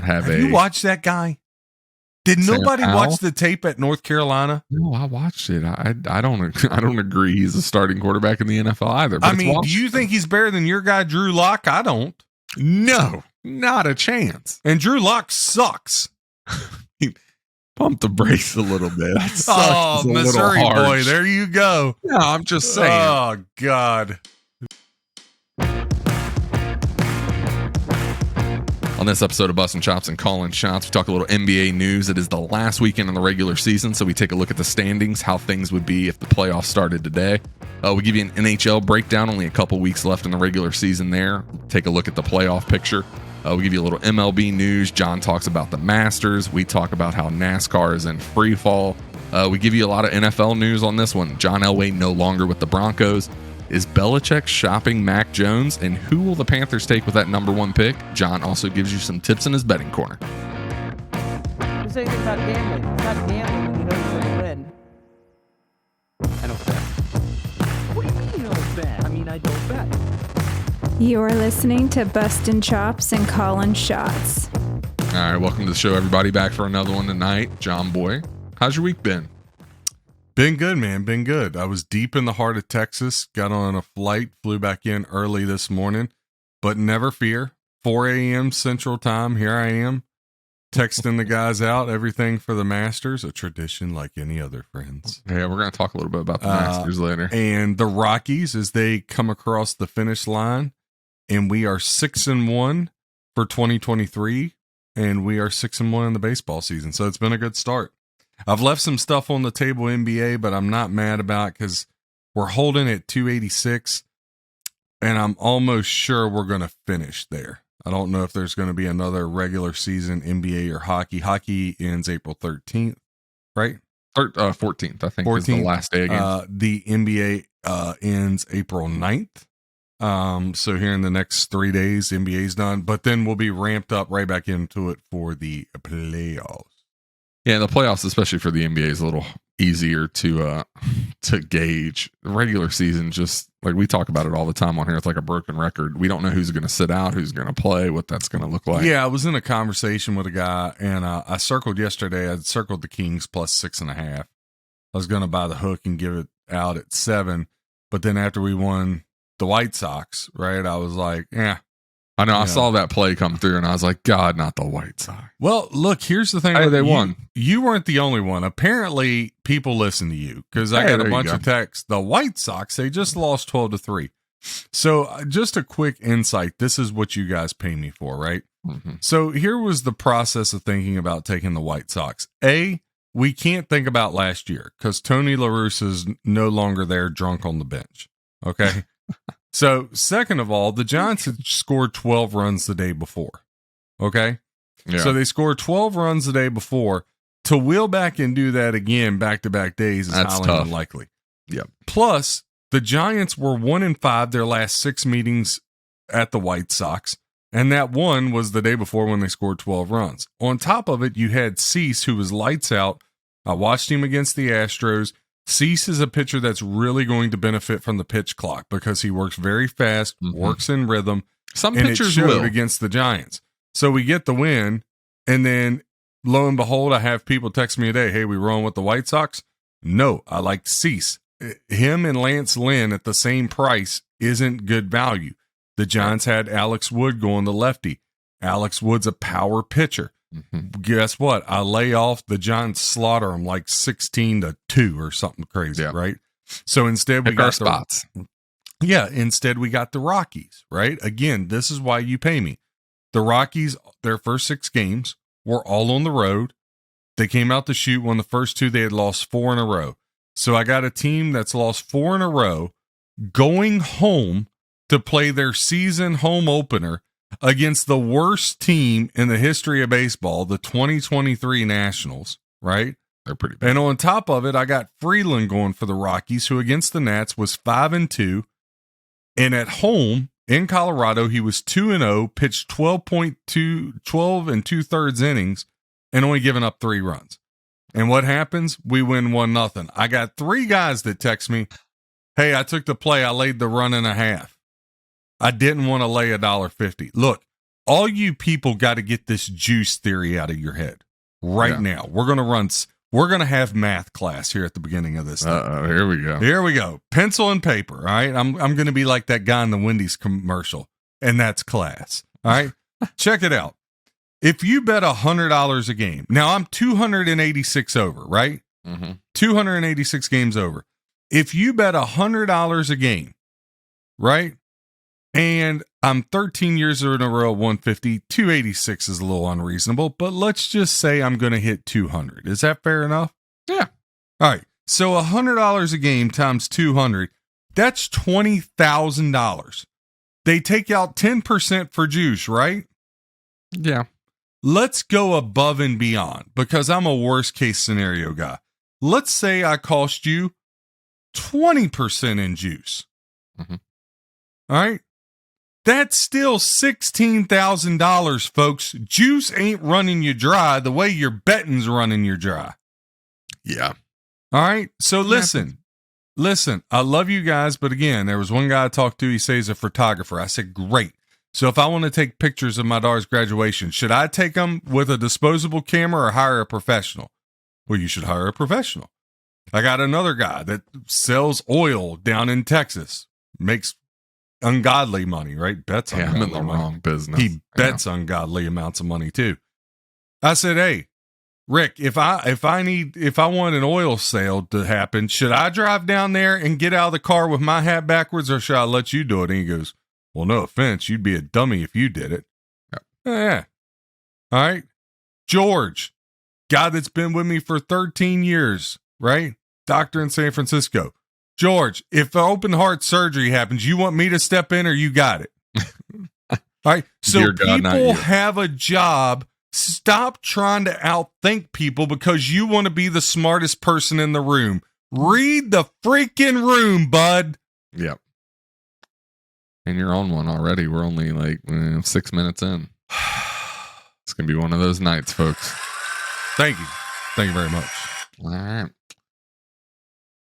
not have you watched that guy? Did nobody watch the tape at North Carolina? No, I watched it. I don't agree he's a starting quarterback in the NFL either. But I mean, do you think he's better than your guy, Drew Lock? I don't. No, not a chance. And Drew Lock sucks. Pump the brakes a little bit. Oh, Missouri boy, there you go. No, I'm just saying. Oh, God. On this episode of Bustin' Chops and Callin' Shots, we talk a little NBA news. It is the last weekend in the regular season, so we take a look at the standings, how things would be if the playoffs started today. We give you an NHL breakdown, only a couple weeks left in the regular season there. Take a look at the playoff picture. We give you a little MLB news. John talks about the Masters. We talk about how NASCAR is in free fall. We give you a lot of NFL news on this one. John Elway no longer with the Broncos. Is Belichick shopping Mac Jones? And who will the Panthers take with that number one pick? John also gives you some tips in his betting corner. Who says it's not gambling? It's not gambling when you know you're going to win. I don't bet. What do you mean you don't bet? I mean, I don't bet. You're listening to Bustin' Chops and Callin' Shots. All right, welcome to the show, everybody. Back for another one tonight. John Boy, how's your week been? Been good, man. Been good. I was deep in the heart of Texas, got on a flight, flew back in early this morning, but never fear. 4 a.m. Central Time. Here I am, texting the guys out, everything for the Masters, a tradition like any other, friends. Yeah, we're going to talk a little bit about the Masters later. And the Rockies, as they come across the finish line, and we are 6-1 for 2023, and we are 6-1 in the baseball season. So it's been a good start. I've left some stuff on the table NBA, but I'm not mad about it because we're holding at 286, and I'm almost sure we're going to finish there. I don't know if there's going to be another regular season NBA or hockey. Hockey ends April 13th, right? 14th, I think, 14th, is the last day again. The NBA ends April 9th. So here in the next 3 days, NBA's done, but then we'll be ramped up right back into it for the playoffs. Yeah, the playoffs, especially for the NBA, is a little easier to gauge. The regular season, just like we talk about it all the time on here, it's like a broken record. We don't know who's going to sit out, who's going to play, what that's going to look like. Yeah, I was in a conversation with a guy, and I circled yesterday. I circled the Kings plus 6.5. I was going to buy the hook and give it out at 7, but then after we won the White Sox, right, I was like, yeah. I know. I saw that play come through, and I was like, God, not the White Sox. Well, look, here's the thing. Hey, they won. You weren't the only one. Apparently, people listen to you because I got a bunch of texts. The White Sox, they just lost 12-3. So just a quick insight. This is what you guys pay me for, right? Mm-hmm. So here was the process of thinking about taking the White Sox. We can't think about last year because Tony La Russa's no longer there drunk on the bench. Okay. So, second of all, the Giants had scored 12 runs the day before. Okay? Yeah. So, they scored 12 runs the day before. To wheel back and do that again back-to-back days is highly unlikely. Yep. Plus, the Giants were 1-5 their last 6 meetings at the White Sox, and that one was the day before when they scored 12 runs. On top of it, you had Cease, who was lights out. I watched him against the Astros. Cease is a pitcher that's really going to benefit from the pitch clock because he works very fast, works in rhythm. Some pitchers will against the Giants. So we get the win, and then lo and behold, I have people text me today, hey, we rolling with the White Sox? No, I like Cease. Him and Lance Lynn at the same price isn't good value. The Giants had Alex Wood going the lefty. Alex Wood's a power pitcher. Mm-hmm. Guess what? I lay off the Giants, slaughter them like 16-2 or something crazy, right? So instead we got spots. Instead we got the Rockies, right? Again, this is why you pay me. The Rockies, their first 6 games were all on the road. They came out to shoot. Won the first 2. They had lost 4 in a row. So I got a team that's lost 4 in a row going home to play their season home opener against the worst team in the history of baseball, the 2023 Nationals, right? They're pretty bad. And on top of it, I got Freeland going for the Rockies, who against the Nats was 5-2. And at home in Colorado, he was 2-0, pitched 12 2/3 innings, and only given up 3 runs. And what happens? We win 1-0. I got 3 guys that text me, hey, I took the play. I laid the run and a half. I didn't want to lay $1.50. Look, all you people got to get this juice theory out of your head right now. We're going to have math class here at the beginning of this. Here we go. Here we go. Pencil and paper. All right. I'm going to be like that guy in the Wendy's commercial, and that's class. All right. Check it out. If you bet $100 a game, now I'm 286 over, right? 286 games over. If you bet $100 a game, right? And I'm 13 years in a row, 150, 286 is a little unreasonable, but let's just say I'm going to hit 200. Is that fair enough? Yeah. All right. So $100 a game times 200, that's $20,000. They take out 10% for juice, right? Yeah. Let's go above and beyond because I'm a worst case scenario guy. Let's say I cost you 20% in juice. All right. That's still $16,000, folks. Juice ain't running you dry the way your betting's running you dry. Yeah. All right. So listen, I love you guys. But again, there was one guy I talked to. He says he's a photographer. I said, great. So if I want to take pictures of my daughter's graduation, should I take them with a disposable camera or hire a professional? Well, you should hire a professional. I got another guy that sells oil down in Texas, makes ungodly money, right? Bets ungodly I'm in the wrong business. He bets ungodly amounts of money too. I said, hey, Rick, if I want an oil sale to happen, should I drive down there and get out of the car with my hat backwards, or should I let you do it? And he goes, well, no offense, you'd be a dummy if you did it. Yeah. All right. George, guy that's been with me for 13 years, right? Doctor in San Francisco. George, if open heart surgery happens, you want me to step in or you got it? All right. So people have a job. Stop trying to outthink people because you want to be the smartest person in the room. Read the freaking room, bud. Yep. And you're on one already. We're only like 6 minutes in. It's going to be one of those nights, folks. Thank you. Thank you very much. All right.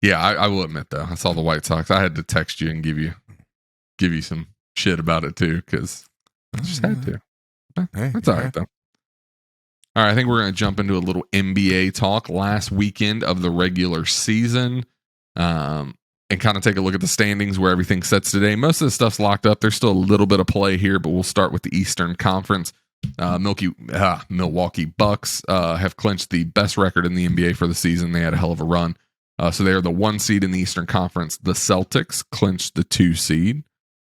Yeah, I will admit though, I saw the White Sox. I had to text you and give you some shit about it too, because I just had to. That's all right though. All right, I think we're going to jump into a little NBA talk. Last weekend of the regular season, and kind of take a look at the standings where everything sits today. Most of the stuff's locked up. There's still a little bit of play here, but we'll start with the Eastern Conference. Milwaukee Bucks have clinched the best record in the NBA for the season. They had a hell of a run. So they are the 1 seed in the Eastern Conference. The Celtics clinched the 2 seed.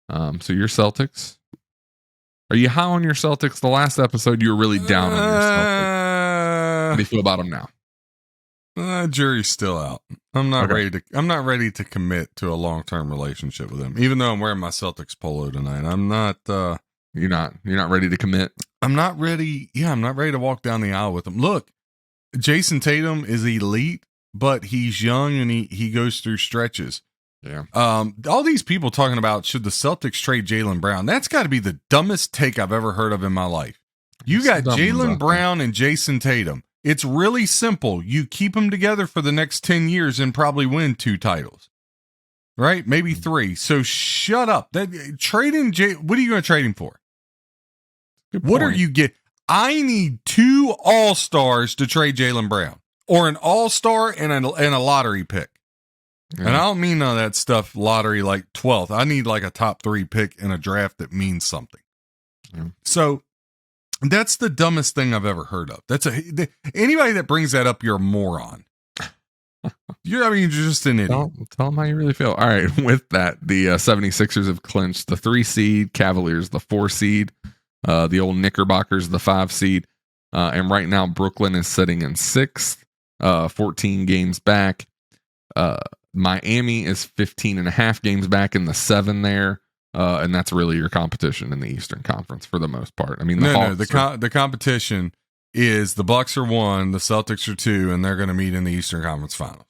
So your Celtics, are you high on your Celtics? The last episode, you were really down on your Celtics. How do you feel about them now? Jury's still out. I'm not ready to commit to a long-term relationship with them. Even though I'm wearing my Celtics polo tonight, I'm not. You're not ready to commit. I'm not ready. Yeah, I'm not ready to walk down the aisle with them. Look, Jason Tatum is elite, but he's young and he goes through stretches. Yeah. All these people talking about should the Celtics trade Jaylen Brown? That's got to be the dumbest take I've ever heard of in my life. You got Jaylen Brown and Jason Tatum. It's really simple. You keep them together for the next 10 years and probably win 2 titles. Right? Maybe 3. So shut up. What are you going to trade him for? What are you get? I need 2 all-stars to trade Jaylen Brown, or an all-star and a lottery pick. Yeah. And I don't mean none of that stuff lottery like 12th. I need like a top 3 pick in a draft that means something. Yeah. So that's the dumbest thing I've ever heard of. Anybody that brings that up, you're a moron. You're just an idiot. Tell them how you really feel. All right. With that, the 76ers have clinched the 3 seed, Cavaliers the 4 seed, the old Knickerbockers the 5 seed. And right now, Brooklyn is sitting in 6th, 14 games back. Miami is 15.5 games back in the 7 there. And that's really your competition in the Eastern Conference for the most part. I mean, the competition is the Bucks are 1, the Celtics are 2, and they're going to meet in the Eastern Conference Finals.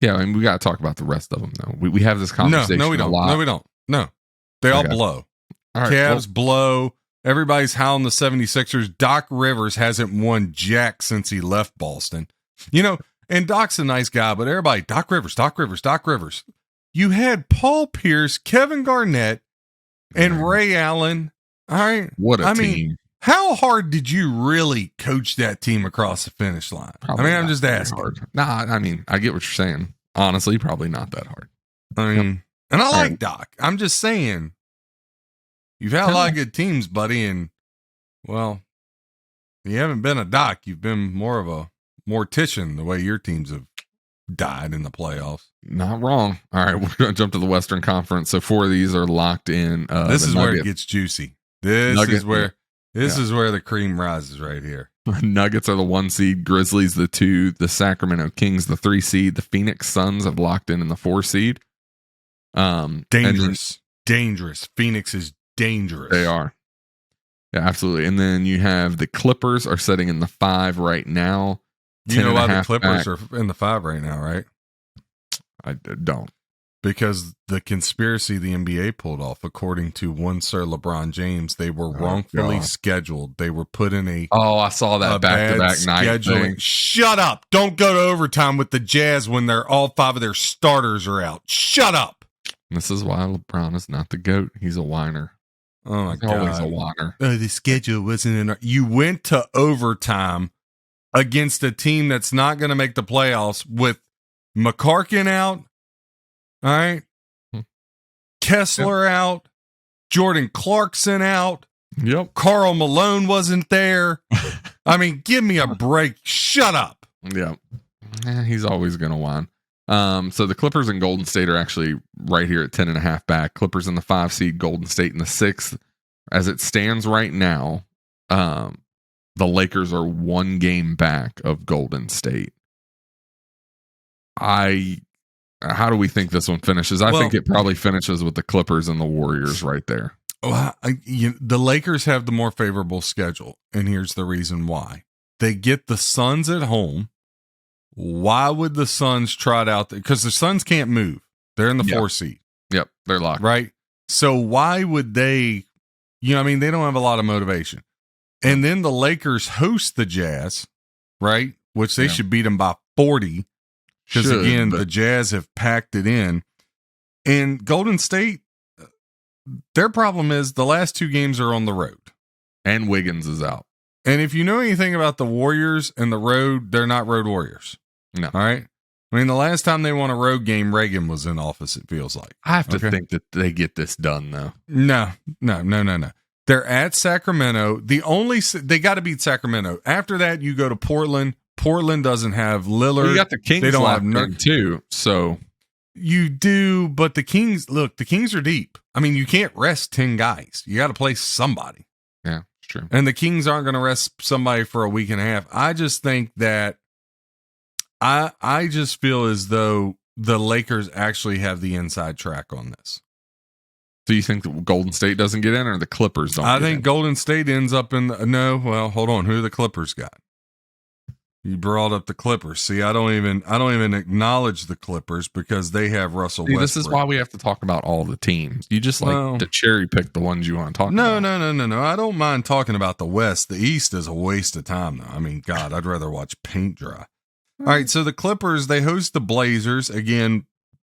Yeah, I mean, we got to talk about the rest of them though. We have this conversation. No, we don't. No, we don't. No, they all blow. All right, Cavs blow. Everybody's howling the 76ers. Doc Rivers hasn't won jack since he left Boston. And Doc's a nice guy, but everybody, Doc Rivers. You had Paul Pierce, Kevin Garnett, and Ray Allen All right. What a team. Mean, how hard did you really coach that team across the finish line? Probably I'm just asking. Hard. Nah, I mean, I get what you're saying. Honestly, probably not that hard. I mean, and I like Doc. I'm just saying, you've had a lot of good teams, buddy, and, well, you haven't been a Doc. You've been more of a mortician the way your teams have died in the playoffs. Not wrong. All right, we're going to jump to the Western Conference. So 4 of these are locked in. This is where it gets juicy. This is where the cream rises right here. Nuggets are the 1 seed, Grizzlies the 2, the Sacramento Kings the 3 seed, the Phoenix Suns have locked in the 4 seed. Dangerous. Phoenix is dangerous. They are. Yeah, absolutely. And then you have the Clippers are sitting in the 5 right now. You know why the Clippers are in the 5 right now, right? I don't. Because the conspiracy the NBA pulled off, according to one Sir LeBron James, they were wrongfully scheduled. They were put in a I saw that back-to-back night thing. Shut up! Don't go to overtime with the Jazz when all 5 of their starters are out. Shut up! This is why LeBron is not the GOAT. He's a whiner. Oh my God! Always a whiner. The schedule wasn't in. You went to overtime against a team that's not going to make the playoffs with McCarkin out. All right. Kessler out. Jordan Clarkson out. Yep. Karl Malone wasn't there. I mean, give me a break. Shut up. Yep. He's always going to whine. So the Clippers and Golden State are actually right here at 10.5 back. Clippers in the 5 seed, Golden State in the 6th. As it stands right now, the Lakers are 1 game back of Golden State. How do we think this one finishes? I think it probably finishes with the Clippers and the Warriors right there. The Lakers have the more favorable schedule, and here's the reason why. They get the Suns at home. Why would the Suns trot out there? Because the Suns can't move. They're in the 4 seed. Yep, they're locked. Right? So why would they, they don't have a lot of motivation. And then the Lakers host the Jazz, right? Which they should beat them by 40. Because, again, the Jazz have packed it in. And Golden State, their problem is the last 2 games are on the road. And Wiggins is out. And if you know anything about the Warriors and the road, they're not road warriors. No. All right? I mean, the last time they won a road game, Reagan was in office, it feels like. I have to think that they get this done, though. No. They're at Sacramento. They got to beat Sacramento. After that, you go to Portland. Portland doesn't have Lillard. Well, you got the Kings. They don't have Nurk too. So you do, but the Kings are deep. I mean, you can't rest 10 guys. You got to play somebody. Yeah, it's true. And the Kings aren't going to rest somebody for a week and a half. I just think that I just feel as though the Lakers actually have the inside track on this. So you think that Golden State doesn't get in, or the Clippers don't? I think Golden State ends up in hold on. Who the Clippers got? You brought up the Clippers. See, I don't even acknowledge the Clippers because they have Russell Westbrook. This is why we have to talk about all the teams. You just like to cherry pick the ones you want to talk about. No. I don't mind talking about the West. The East is a waste of time, though. I mean, God, I'd rather watch paint dry. All right, so the Clippers, they host the Blazers. Again,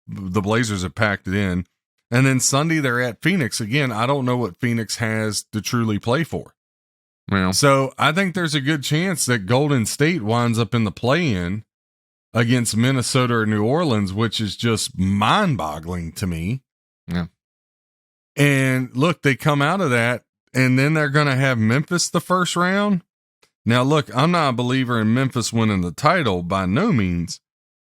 the Blazers have packed it in. And then Sunday, they're at Phoenix. Again, I don't know what Phoenix has to truly play for. Well, so I think there's a good chance that Golden State winds up in the play-in against Minnesota or New Orleans, which is just mind-boggling to me. Yeah. And look, they come out of that, and then they're going to have Memphis the first round. Now, look, I'm not a believer in Memphis winning the title by no means,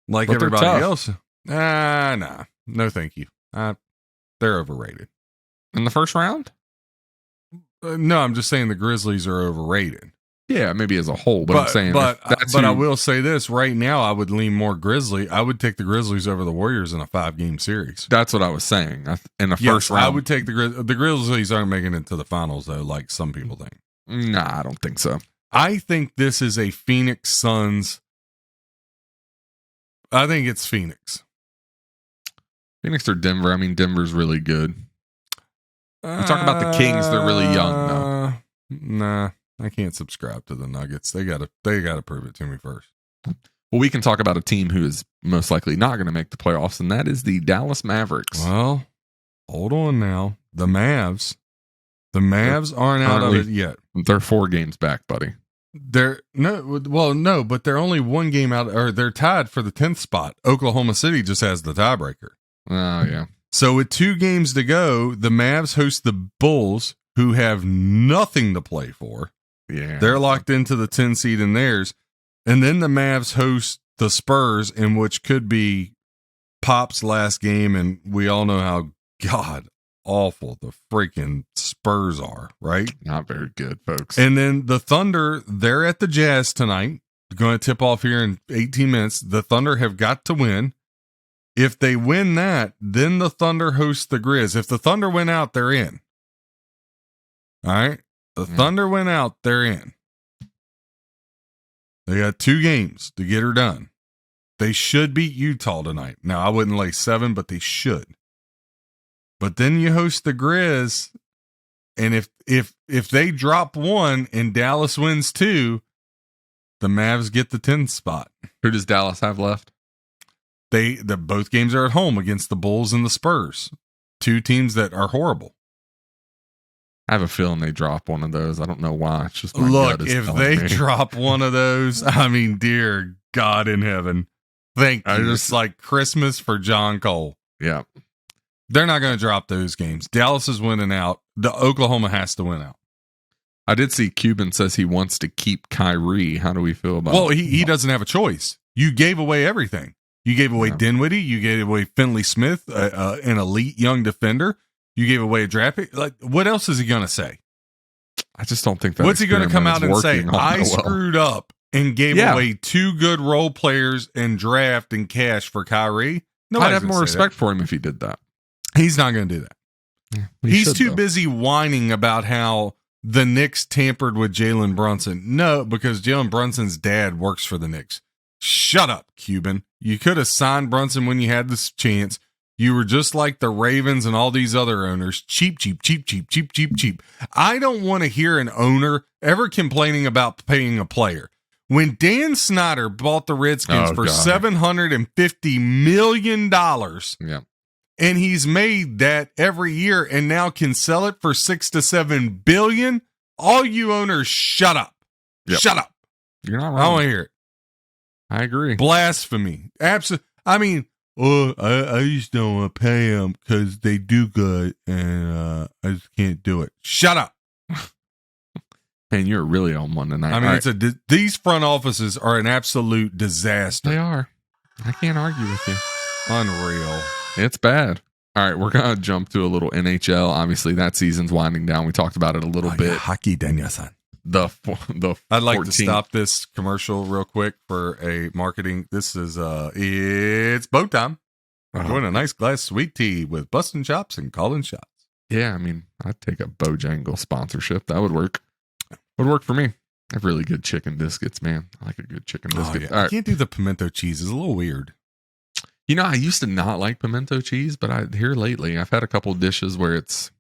like but everybody else. Nah, no thank you. They're overrated. In the first round? No, I'm just saying the Grizzlies are overrated. Yeah, maybe as a whole, but I'm saying, I will say this right now. I would lean more Grizzly. I would take the Grizzlies over the Warriors in a 5-game series. That's what I was saying. In the first round, I would take the Grizzlies aren't making it to the finals though, like some people think. Nah, I don't think so. I think this is a Phoenix Suns. I think it's Phoenix. Phoenix or Denver. I mean, Denver's really good. You talk about the Kings; they're really young, though. Nah, I can't subscribe to the Nuggets. They gotta prove it to me first. Well, we can talk about a team who is most likely not going to make the playoffs, and that is the Dallas Mavericks. Well, hold on now. The Mavs, The Mavs aren't out of it yet. They're 4 games back, buddy. But they're only 1 game out, or they're tied for the 10th spot. Oklahoma City just has the tiebreaker. Oh, yeah. So with 2 games to go, the Mavs host the Bulls, who have nothing to play for. Yeah. They're locked into the 10 seed in theirs. And then the Mavs host the Spurs, in which could be Pop's last game, and we all know how god awful the freaking Spurs are, right? Not very good, folks. And then the Thunder, they're at the Jazz tonight. Going to tip off here in 18 minutes. The Thunder have got to win. If they win that, then the Thunder host the Grizz. If the Thunder win out, they're in. All right? The Thunder win out, they're in. They got 2 games to get her done. They should beat Utah tonight. Now, I wouldn't lay 7, but they should. But then you host the Grizz, and if they drop 1 and Dallas wins 2, the Mavs get the 10th spot. Who does Dallas have left? Both games are at home against the Bulls and the Spurs, 2 teams that are horrible. I have a feeling they drop one of those. I don't know why. It's just look, if they drop one of those, I mean, dear God in heaven, thank you. It's like Christmas for John Cole. Yeah. They're not going to drop those games. Dallas is winning out. The Oklahoma has to win out. I did see Cuban says he wants to keep Kyrie. How do we feel about Well, he doesn't have a choice. You gave away everything. You gave away Dinwiddie. You gave away Finley Smith, an elite young defender. You gave away a draft pick. Like, what else is he going to say? I just don't think that. What's he going to come out and say? I screwed up and gave away 2 good role players and draft and cash for Kyrie. I'd have more respect for him if he did that. He's not going to do that. Yeah, He's too busy whining about how the Knicks tampered with Jalen Brunson. No, because Jalen Brunson's dad works for the Knicks. Shut up, Cuban. You could have signed Brunson when you had this chance. You were just like the Ravens and all these other owners. Cheap. I don't want to hear an owner ever complaining about paying a player. When Dan Snyder bought the Redskins for $750 million, and he's made that every year and now can sell it for $6 to $7 billion, all you owners, shut up. Yep. Shut up. You're not wrong. I want to hear it. I agree. Blasphemy. Absolutely. I mean, I just don't want to pay them because they do good, and I just can't do it. Shut up. Man, you're really on one tonight. I mean, these front offices are an absolute disaster. They are. I can't argue with you. Unreal. It's bad. All right, we're going to jump to a little NHL. Obviously, that season's winding down. We talked about it a little bit. Hockey, Danielson. I'd like to stop this commercial real quick for a marketing. This is it's boat time. Enjoying a nice glass of sweet tea with busting chops and calling shots. Yeah, I mean, I'd take a Bojangle sponsorship. That would work. Would work for me. I have really good chicken biscuits, man. I like a good chicken biscuit. Yeah. I can't do the pimento cheese. It's a little weird. You know, I used to not like pimento cheese, but here lately, I've had a couple dishes where it's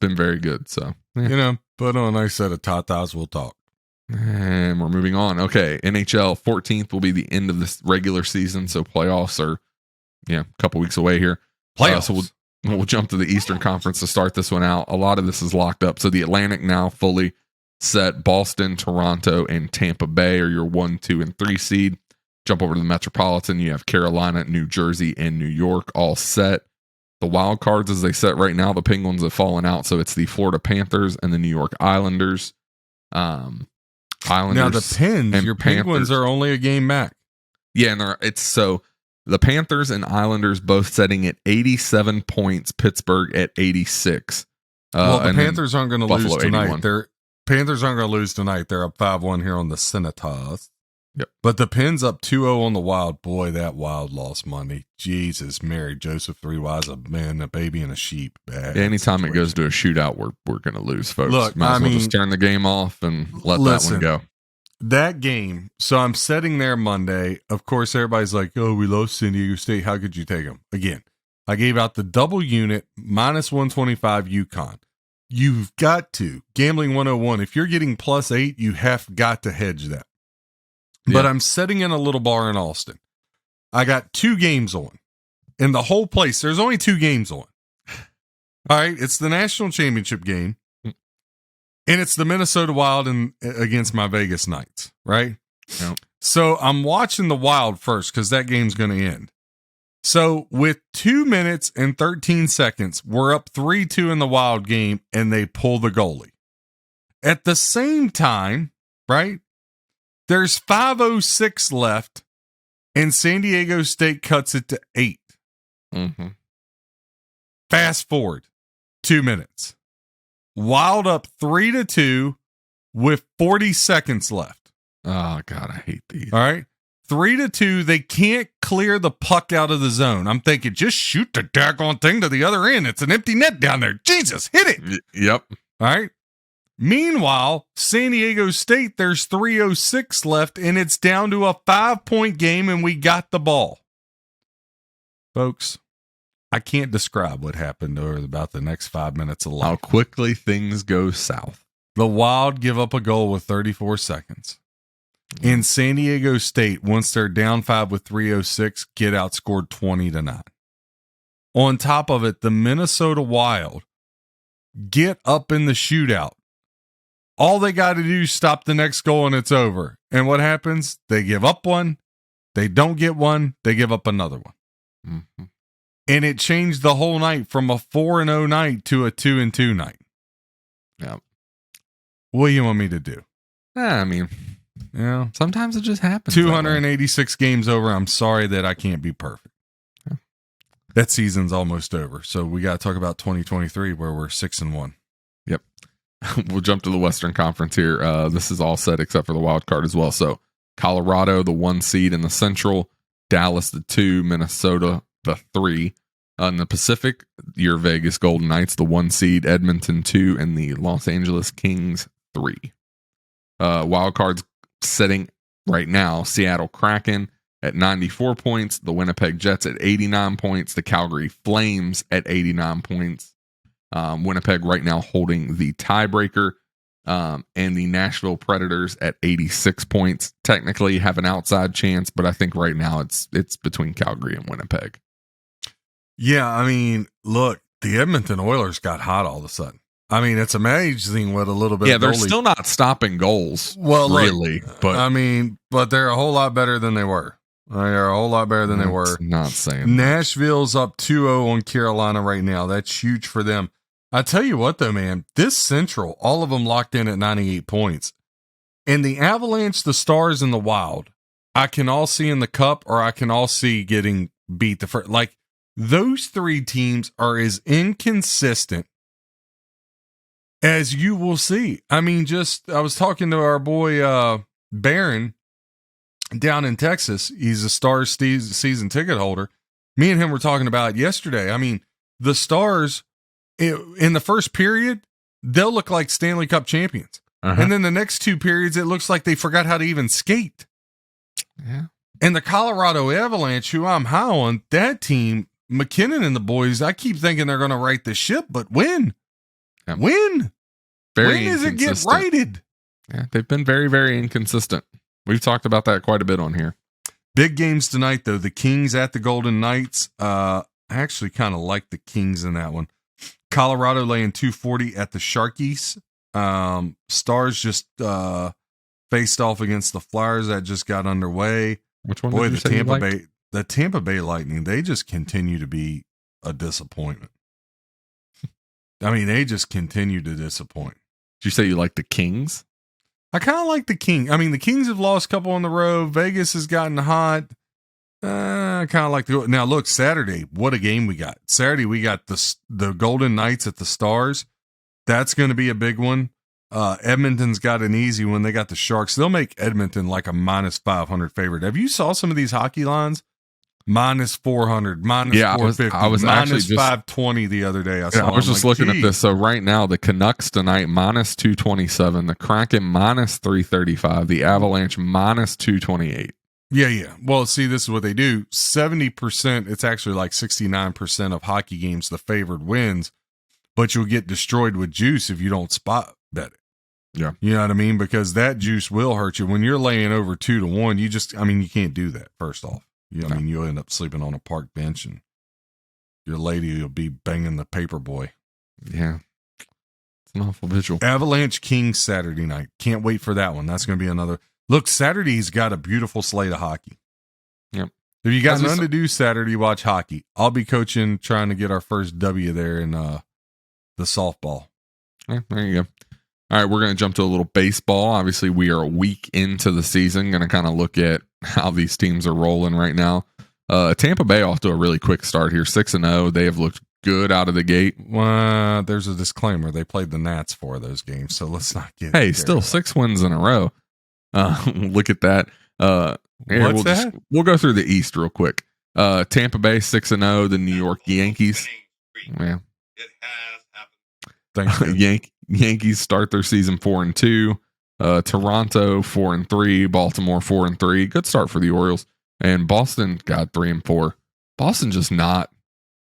been very good. So, put on a nice set of tatas, we'll talk. And we're moving on. Okay, NHL 14th will be the end of this regular season, so playoffs are, a couple weeks away here. Playoffs. So we'll jump to the Eastern Conference to start this one out. A lot of this is locked up. So the Atlantic now fully set. Boston, Toronto, and Tampa Bay are your 1, 2, and 3 seed. Jump over to the Metropolitan. You have Carolina, New Jersey, and New York all set. The wild cards, as they set right now, the Penguins have fallen out. So it's the Florida Panthers and the New York Islanders. Now the Penguins are only a game back. Yeah, and the Panthers and Islanders both setting at 87 points. Pittsburgh at 86. The Panthers aren't going to lose tonight. 81. Panthers aren't going to lose tonight. They're up 5-1 here on the Senators. Yep. But the Pens up 2-0 on the Wild. Boy, that Wild lost Monday. Jesus, Mary, Joseph, 3 wives, a man, a baby, and a sheep. Anytime it goes to a shootout, we're going to lose, folks. Look, Might as well just turn the game off and let that one go. That game. So I'm sitting there Monday. Of course, everybody's like, "Oh, we lost San Diego State. How could you take them?" Again, I gave out the double unit minus 125 UConn. You've got to gambling 101. If you're getting +8, you have got to hedge that. But I'm sitting in a little bar in Austin. I got 2 games on. In the whole place, there's only 2 games on. All right, it's the national championship game And it's the Minnesota Wild against my Vegas Knights, right? Yep. So I'm watching the Wild first because that game's going to end. So with 2 minutes and 13 seconds, we're up 3-2 in the Wild game, and they pull the goalie. At the same time, right, there's 5:06 left, and San Diego State cuts it to 8. Mm-hmm. Fast forward 2 minutes. Wild up 3-2 with 40 seconds left. Oh, God, I hate these. All right. 3-2. They can't clear the puck out of the zone. I'm thinking, just shoot the daggone thing to the other end. It's an empty net down there. Jesus, hit it. Yep. All right. Meanwhile, San Diego State, there's 3:06 left, and it's down to a 5-point game, and we got the ball. Folks, I can't describe what happened over about the next 5 minutes of life. How quickly things go south. The Wild give up a goal with 34 seconds. In San Diego State, once they're down 5 with 3:06, get outscored 20-9. On top of it, the Minnesota Wild get up in the shootout. All they got to do is stop the next goal and it's over. And what happens? They give up one. They don't get one. They give up another one. Mm-hmm. And it changed the whole night from a 4-0 night to a 2-2 night. Yeah. What do you want me to do? I mean, Yeah. sometimes it just happens. 286 games over. I'm sorry that I can't be perfect. Yeah. That season's almost over. So we got to talk about 2023 where we're 6-1. Yep. We'll jump to the Western Conference here. This is all set except for the wild card as well. So Colorado, the 1 seed in the Central, Dallas, the 2, Minnesota, the 3. In the Pacific, your Vegas Golden Knights, the 1 seed, Edmonton 2, and the Los Angeles Kings 3. Wild cards sitting right now, Seattle Kraken at 94 points, the Winnipeg Jets at 89 points, the Calgary Flames at 89 points. Winnipeg right now holding the tiebreaker, and the Nashville Predators at 86 points. Technically have an outside chance, but I think right now it's between Calgary and Winnipeg. Yeah, I mean, look, the Edmonton Oilers got hot all of a sudden. I mean, it's amazing what a little bit. Yeah, of they're goalie- still not stopping goals. Well, look, really, but I mean, but they're a whole lot better than they were. They're a whole lot better than they were. Not saying Nashville's up 2-0 on Carolina right now. That's huge for them. I tell you what, though, man, this Central, all of them locked in at 98 points. And the Avalanche, the Stars, and the Wild, I can all see in the Cup, or I can all see getting beat the first. Like, those 3 teams are as inconsistent as you will see. I mean, I was talking to our boy Barron down in Texas. He's a Stars season ticket holder. Me and him were talking about it yesterday. I mean, the Stars, in the first period, they'll look like Stanley Cup champions. Uh-huh. And then the next 2 periods, it looks like they forgot how to even skate. Yeah. And the Colorado Avalanche, who I'm high on, that team, McKinnon and the boys, I keep thinking they're going to right the ship, but when? Yeah. When? Very when does it get inconsistent. righted? Yeah, they've been very, very inconsistent. We've talked about that quite a bit on here. Big games tonight, though. The Kings at the Golden Knights. I actually kind of like the Kings in that one. Colorado laying 240 at the Sharkies. Stars just faced off against the Flyers. That just got underway. Which one? Boy, did you say you liked? The Tampa Bay Lightning, they just continue to be a disappointment. I mean, they just continue to disappoint. Did you say you like the Kings? I kind of like the Kings. I mean, the Kings have lost a couple on the road. Vegas has gotten hot. I kind of like now. Look, Saturday, what a game we got! Saturday, we got the Golden Knights at the Stars. That's going to be a big one. Edmonton's got an easy one. They got the Sharks. They'll make Edmonton like a -500 favorite. Have you saw some of these hockey lines? -400, -450. I was actually just -520 the other day. I was just looking at this. So right now, the Canucks tonight -227, the Kraken -335, the Avalanche -228. Yeah. Well, see, this is what they do. 70%, it's actually like 69% of hockey games, the favored wins, but you'll get destroyed with juice if you don't spot bet it. Yeah. You know what I mean? Because that juice will hurt you. When you're laying over 2-1, you can't do that, first off. I mean, you'll end up sleeping on a park bench and your lady will be banging the paper boy. Yeah. It's an awful visual. Avalanche Kings Saturday night. Can't wait for that one. That's going to be another. Look, Saturday's got a beautiful slate of hockey. Yep. If you got nothing to do Saturday, watch hockey. I'll be coaching, trying to get our first W there in the softball. Yeah, there you go. All right, we're going to jump to a little baseball. Obviously, we are a week into the season. Going to kind of look at how these teams are rolling right now. Tampa Bay off to a really quick start here, 6-0. They have looked good out of the gate. Well, there's a disclaimer. They played the Nats for those games, so let's not get. Hey, still 6 wins in a row. Look at that. What's that? We'll go through the East real quick. Tampa Bay 6-0. The New York Yankees. Yeah. It has happened. Yankees start their season 4-2. Toronto 4-3. Baltimore 4-3. Good start for the Orioles. And Boston got 3-4. Boston just not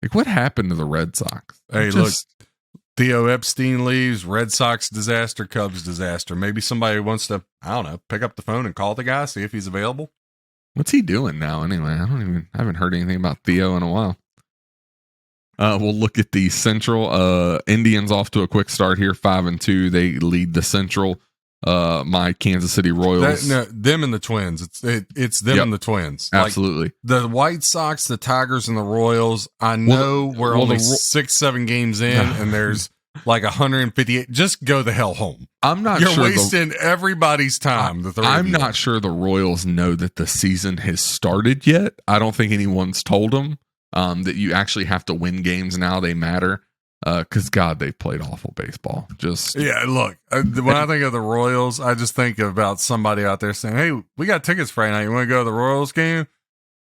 like what happened to the Red Sox? Hey, look, Theo Epstein leaves. Red Sox disaster. Cubs disaster. Maybe somebody wants to, I don't know, pick up the phone and call the guy, see if he's available. What's he doing now? Anyway, I haven't heard anything about Theo in a while. We'll look at the Central. Indians off to a quick start here, 5-2. They lead the Central. My Kansas City Royals. Them and the Twins. It's them and the Twins. Absolutely. Like, the White Sox, the Tigers, and the Royals. I know we're only 6-7 games in, and there's like 158. Just go the hell home. I'm not You're sure. You're wasting everybody's time. I'm not sure the Royals know that the season has started yet. I don't think anyone's told them that you actually have to win games now. They matter. Because God, they've played awful baseball. Look, when I think of the Royals, I just think about somebody out there saying, "Hey, we got tickets Friday night. You want to go to the Royals game?"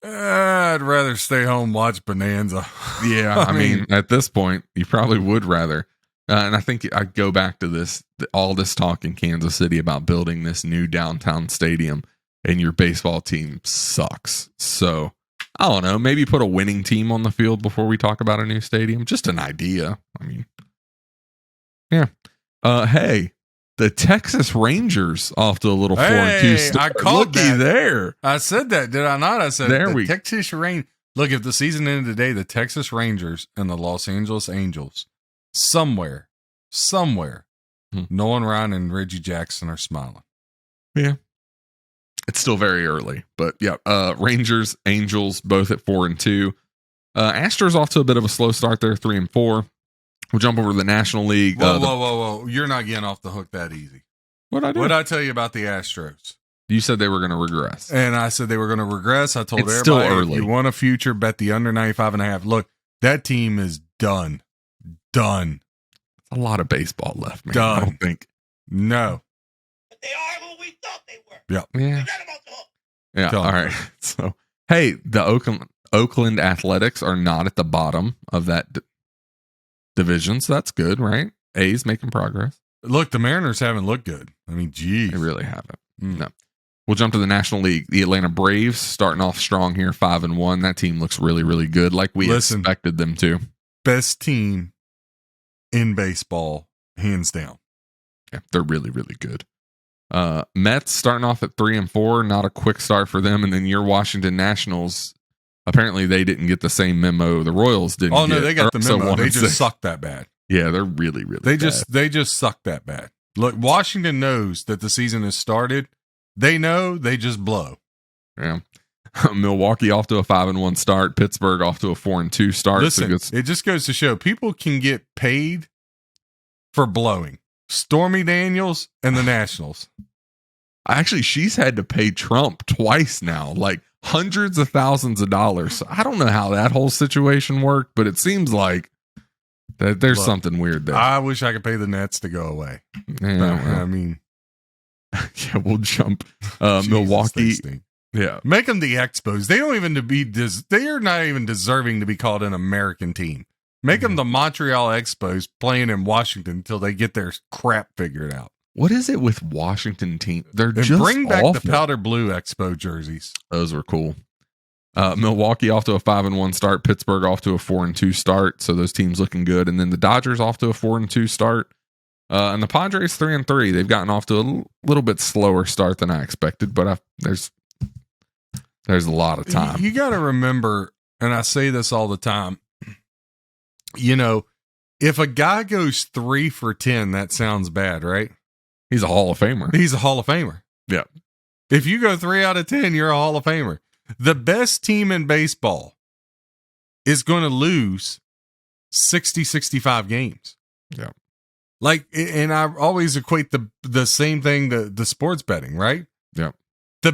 I'd rather stay home, watch Bonanza. Yeah, I mean, at this point, you probably would rather. And I think I go back to all this talk in Kansas City about building this new downtown stadium, and your baseball team sucks. So I don't know. Maybe put a winning team on the field before we talk about a new stadium. Just an idea. I mean, yeah. Hey, the Texas Rangers off to a little 4-2 start. I called Looky that. there. I said that, did I not? I said there Texas Rangers. Look, if the season ended today, the Texas Rangers and the Los Angeles Angels, somewhere, Nolan Ryan and Reggie Jackson are smiling. Yeah. It's still very early, but yeah. Rangers, Angels, both at 4-2. Astros off to a bit of a slow start there, 3-4. We'll jump over to the National League. Whoa! You're not getting off the hook that easy. What'd I tell you about the Astros? You said they were going to regress, and I said they were going to regress. I told it's everybody, still early. If you want a future, bet the under 95.5. Look, that team is done. A lot of baseball left, man. Done. I don't think. No. They are who we thought they were. Yeah. Yeah. All right. So, hey, the Oakland Athletics are not at the bottom of that division, so that's good, right? A's making progress. Look, the Mariners haven't looked good. I mean, geez. They really haven't. No. We'll jump to the National League. The Atlanta Braves starting off strong here, 5-1. That team looks really, really good, like we expected them to. Best team in baseball, hands down. Yeah, they're really, really good. Mets starting off at 3-4, not a quick start for them. And then your Washington Nationals, apparently they didn't get the same memo the Royals didn't. Oh no, they got the memo. They just suck that bad. Yeah, they're really, really. They just suck that bad. Look, Washington knows that the season has started. They know, they just blow. Yeah. Milwaukee off to a 5-1 start. Pittsburgh off to a 4-2 start. Listen, it just goes to show people can get paid for blowing. Stormy Daniels and the Nationals. Actually, she's had to pay Trump twice now, like hundreds of thousands of dollars. So I don't know how that whole situation worked, but it seems like that there's something weird there. I wish I could pay the Nets to go away. Yeah, I mean, yeah, we'll jump. Milwaukee. Yeah, make them the Expos. They don't even they are not even deserving to be called an American team. Make them the Montreal Expos playing in Washington until they get their crap figured out. What is it with Washington team? They're just bring back awful. the powder blue Expo jerseys. Those were cool. Milwaukee off to a 5-1 start. Pittsburgh off to a 4-2 start. So those teams looking good. And then the Dodgers off to a 4-2 start. And the Padres 3-3. They've gotten off to a little bit slower start than I expected, but there's a lot of time. You got to remember, and I say this all the time, you know, If a guy goes 3 for 10, that sounds bad, right? He's a Hall of Famer. He's a Hall of Famer. Yeah. If you go 3 out of 10, you're a Hall of Famer. The best team in baseball is going to lose 60, 65 games. Yeah. Like, and I always equate the same thing to sports betting, right? Yeah. The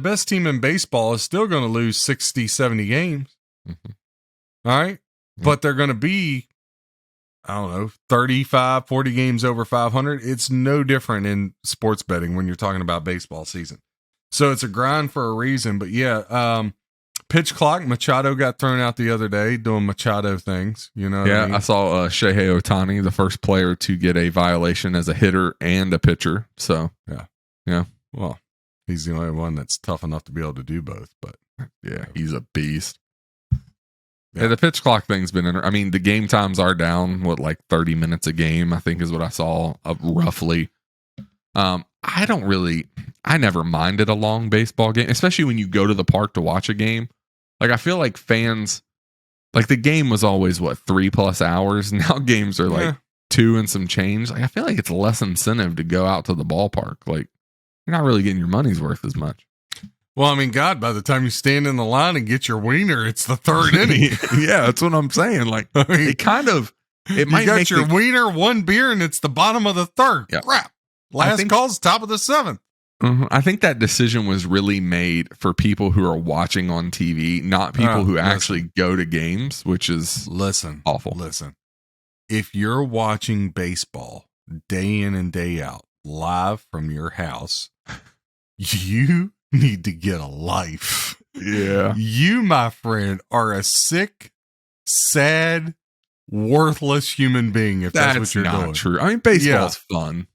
best team in baseball is still going to lose 60, 70 games. Mm-hmm. All right. Mm-hmm. But they're going to be, I don't know, 35, 40 games over 500. It's no different in sports betting when you're talking about baseball season. So it's a grind for a reason. But yeah, pitch clock, Machado got thrown out the other day doing Machado things. You know what I mean? I saw Shohei Ohtani, the first player to get a violation as a hitter and a pitcher. So, yeah. Well, he's the only one that's tough enough to be able to do both. But yeah, he's a beast. Yeah. Yeah, the pitch clock thing's been I mean, the game times are down, like 30 minutes a game, I think is what I saw roughly. I never minded a long baseball game, especially when you go to the park to watch a game. Like, I feel like fans, like, the game was always 3+ hours. Now games are like 2 and some change. Like, I feel like it's less incentive to go out to the ballpark. Like, you're not really getting your money's worth as much. well, I mean, God, by the time you stand in the line and get your wiener, it's the third inning. Yeah, that's what I'm saying. Like, it might you got make your wiener, 1 beer, and it's the bottom of the third. Yeah. Crap. Last call's top of the 7th. I think that decision was really made for people who are watching on TV, not people who actually go to games, which is awful. Listen, if you're watching baseball day in and day out live from your house, you need to get a life. Yeah. You, my friend, are a sick, sad, worthless human being if that's what you're not doing. True. I mean, baseball's fun.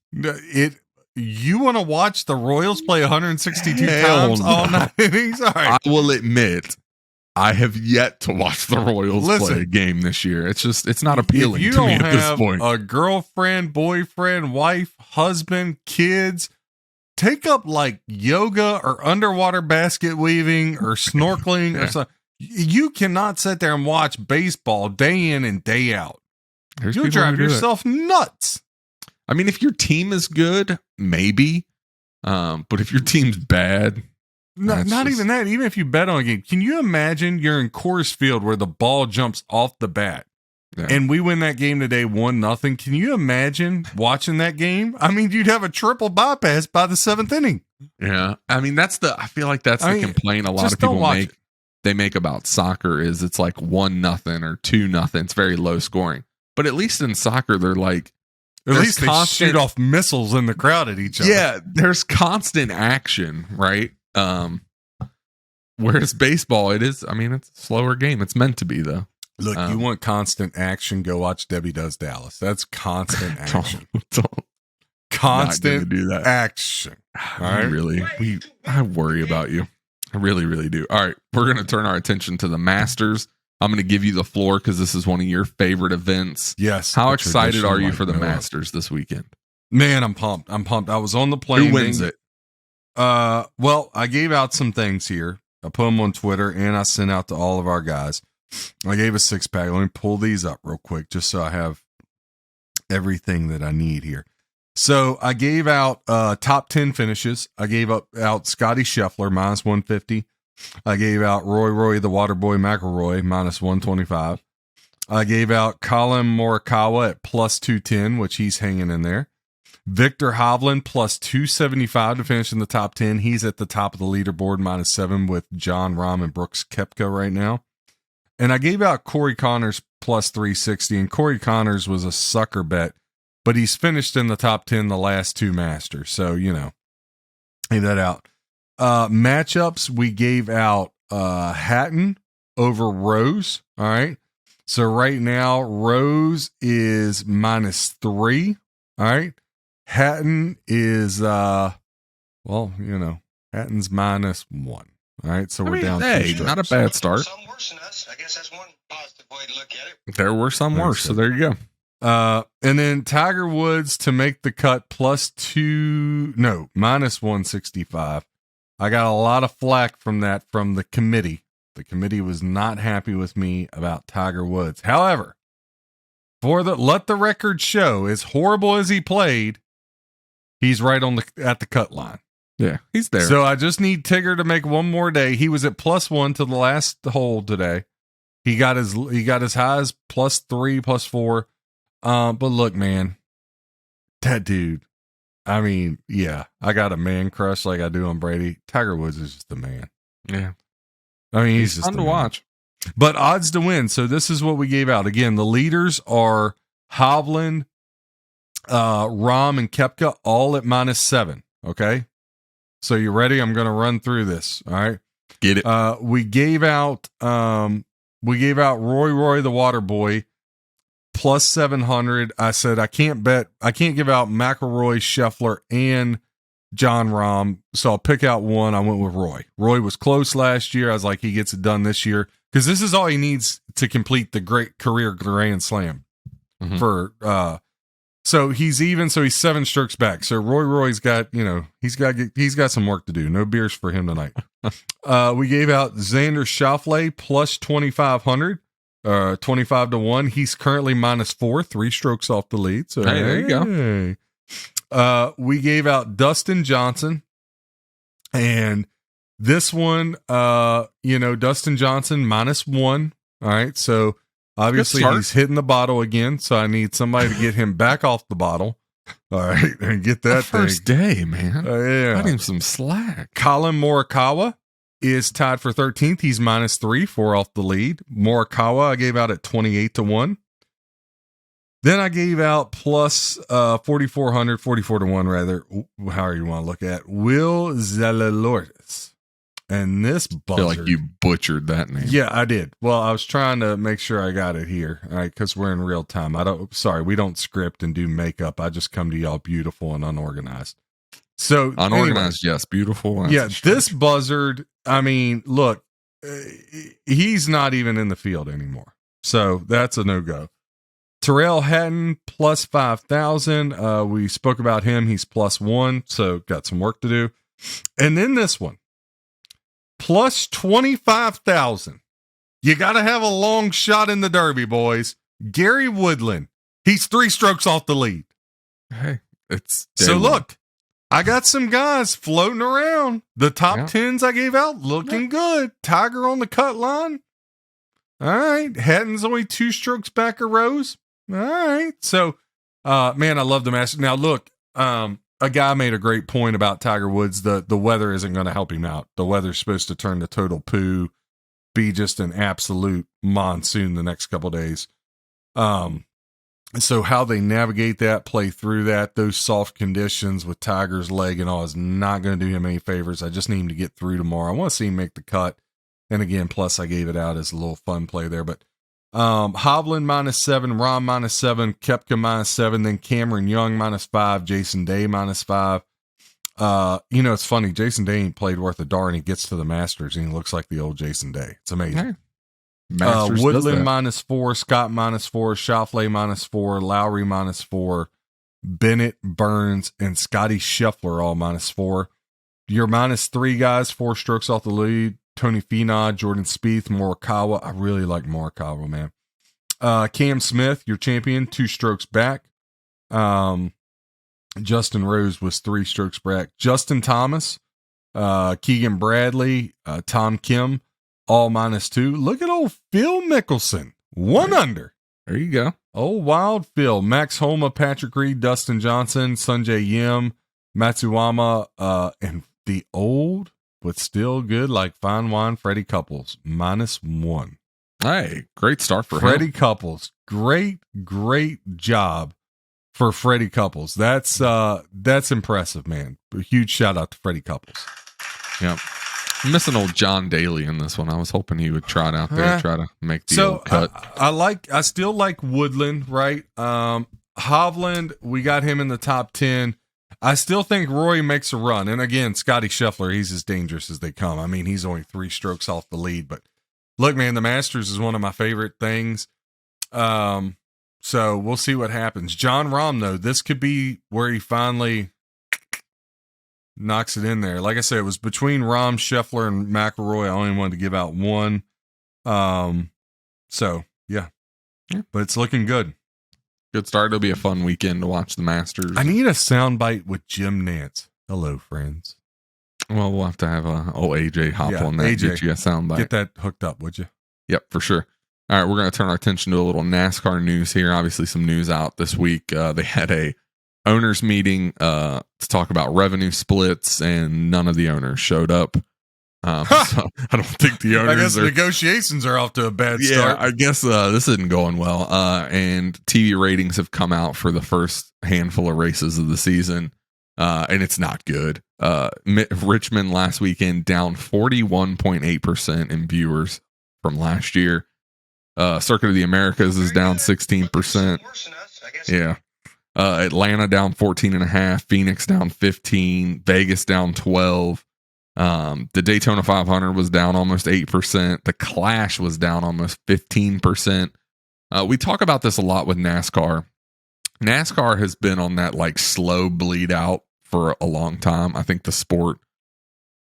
You want to watch the Royals play 162 times all 9 innings? All right. I will admit, I have yet to watch the Royals play a game this year. It's not appealing to me at this point. A girlfriend, boyfriend, wife, husband, kids, take up like yoga or underwater basket weaving or snorkeling or something. You cannot sit there and watch baseball day in and day out. You'll drive yourself nuts. I mean, if your team is good, maybe. But if your team's bad, not even that. Even if you bet on a game, can you imagine you're in Coors Field where the ball jumps off the bat and we win that game today 1-0? Can you imagine watching that game? I mean, you'd have a triple bypass by the 7th inning. Yeah. I mean, I feel like that's the complaint a lot of people make. They make about soccer is it's like 1-0 or 2-0. It's very low scoring. But at least in soccer, they're like, at least they shoot off missiles in the crowd at each other. Yeah, there's constant action, right? Whereas baseball, it's a slower game. It's meant to be, though. Look, you want constant action, go watch Debbie Does Dallas. That's constant action. Constant do that. action. All right? I worry about you. I really, really do. All right, we're going to turn our attention to the Masters. I'm going to give you the floor because this is one of your favorite events. Yes. How excited are you for the Masters this weekend? Man, I'm pumped. I was on the plane. Who wins it? Well, I gave out some things here. I put them on Twitter and I sent out to all of our guys. I gave a 6-pack. Let me pull these up real quick just so I have everything that I need here. So I gave out top 10 finishes. I gave out Scotty Scheffler minus 150. I gave out Roy the Waterboy McIlroy minus 125. I gave out Colin Morikawa at plus 210, which he's hanging in there. Victor Hovland plus 275 to finish in the top 10. He's at the top of the leaderboard, minus 7 with John Rahm and Brooks Koepka right now. And I gave out Corey Connors plus 360, and Corey Connors was a sucker bet, but he's finished in the top 10 the last 2 Masters. So, leave that out. Matchups, we gave out Hatton over Rose. All right. So right now, Rose is minus 3. All right. Hatton is Hatton's minus 1. All right. So we're down 2 strokes. Not a bad start. Some worse than us. I guess that's one positive way to look at it. There were some worse, so there you go. And then Tiger Woods to make the cut minus 165. I got a lot of flack from the committee. The committee was not happy with me about Tiger Woods. However, let the record show, as horrible as he played, he's right at the cut line. Yeah, he's there. So I just need Tigger to make one more day. He was at +1 to the last hole today. He got his highs +3, +4. But look, man, that dude. I mean, yeah, I got a man crush like I do on Brady. Tiger Woods is just the man. Yeah, I mean, he's just fun to watch. But odds to win. So this is what we gave out. Again, the leaders are Hovland, Rahm, and Koepka, all at -7. Okay. So you ready? I'm going to run through this. All right. Get it. We gave out Roy the Water Boy +700. I said I can't give out McIlroy, Scheffler, and John Rahm. So I'll pick out one. I went with Roy. Roy was close last year. I was like, he gets it done this year because this is all he needs to complete the great career Grand Slam so he's even. So he's 7 strokes back. So Roy's got, he's got some work to do. No beers for him tonight. We gave out Xander Schauffele +2,500, 25 to 1. He's currently -4, 3 strokes off the lead. So hey, there you go. We gave out Dustin Johnson, and this one, Dustin Johnson -1. All right. So obviously he's hitting the bottle again. So I need somebody to get him back off the bottle. All right. And get that first day, man. Yeah. Cut him some slack. Colin Morikawa is tied for 13th. He's -3, 4 off the lead. Morikawa I gave out at 28 to 1. Then I gave out plus 4,400, 44 to 1 rather, however you want to look at, Will Zalatoris. And this buzzard. I feel like you butchered that name. Yeah, I did. Well, I was trying to make sure I got it here, all right, because we're in real time. We don't script and do makeup. I just come to y'all beautiful and unorganized. So unorganized, yes, beautiful. Yeah, this buzzard, I mean, look, he's not even in the field anymore. So that's a no-go. Terrell Hatton plus 5,000. We spoke about him. He's +1, so got some work to do. And then this one, plus 25,000. You got to have a long shot in the Derby, boys. Gary Woodland. He's 3 strokes off the lead. Hey, it's so look, I got some guys floating around. The top 10s I gave out looking good. Tiger on the cut line. All right. Hatton's only 2 strokes back of Rose. All right. So, man, I love the Masters. Now, look, a guy made a great point about Tiger Woods. The weather isn't going to help him out. The weather's supposed to turn to total poo, be just an absolute monsoon the next couple of days. So how they navigate that, play through that, those soft conditions with Tiger's leg and all is not going to do him any favors. I just need him to get through tomorrow. I want to see him make the cut. And again, plus I gave it out as a little fun play there, but Hovland -7, Rahm -7, Koepka -7, then Cameron Young -5, Jason Day -5. It's funny. Jason Day ain't played worth a darn. He gets to the Masters and he looks like the old Jason Day. It's amazing. Woodland -4, Scott -4, Schauffele -4, Lowry -4, Bennett, Burns, and Scotty Scheffler all -4. Your -3 guys, 4 strokes off the lead. Tony Finau, Jordan Spieth, Morikawa. I really like Morikawa, man. Cam Smith, your champion, 2 strokes back. Justin Rose was 3 strokes back. Justin Thomas, Keegan Bradley, Tom Kim, all -2. Look at old Phil Mickelson, 1 under. There you go. Oh, wild Phil. Max Homa, Patrick Reed, Dustin Johnson, Sungjae Yim, Matsuyama, and the old but still good like fine wine, Freddie Couples, -1. Hey, great start for Freddie him. Couples. Great job for Freddie Couples. That's impressive, man. A huge shout out to Freddie Couples. Yep. I'm missing old John Daly in this one. I was hoping he would try it out there, try to make the old cut. I still like Woodland, right? Hovland, we got him in the top 10. I still think Roy makes a run. And again, Scotty Scheffler, he's as dangerous as they come. I mean, he's only 3 strokes off the lead. But look, man, the Masters is one of my favorite things. So we'll see what happens. John Rahm, though, this could be where he finally knocks it in there. Like I said, it was between Rahm, Scheffler, and McIlroy. I only wanted to give out one. So, yeah. But it's looking good. Good start. It'll be a fun weekend to watch the Masters. I need a soundbite with Jim Nance. Hello, friends. Well, we'll have to have old AJ hop on that. AJ, get you a soundbite. Get that hooked up, would you? Yep, for sure. All right, we're going to turn our attention to a little NASCAR news here. Obviously, some news out this week. They had a owners meeting to talk about revenue splits, and none of the owners showed up. So I don't think the owners. I guess negotiations are off to a bad start. I guess this isn't going well. And TV ratings have come out for the first handful of races of the season, and it's not good. Richmond last weekend down 41.8% in viewers from last year. Circuit of the Americas is down 16%. Yeah. Atlanta down 14.5%, Phoenix down 15%, Vegas down 12%. The Daytona 500 was down almost 8%. The Clash was down almost 15%. We talk about this a lot with NASCAR. NASCAR has been on that like slow bleed out for a long time. I think the sport,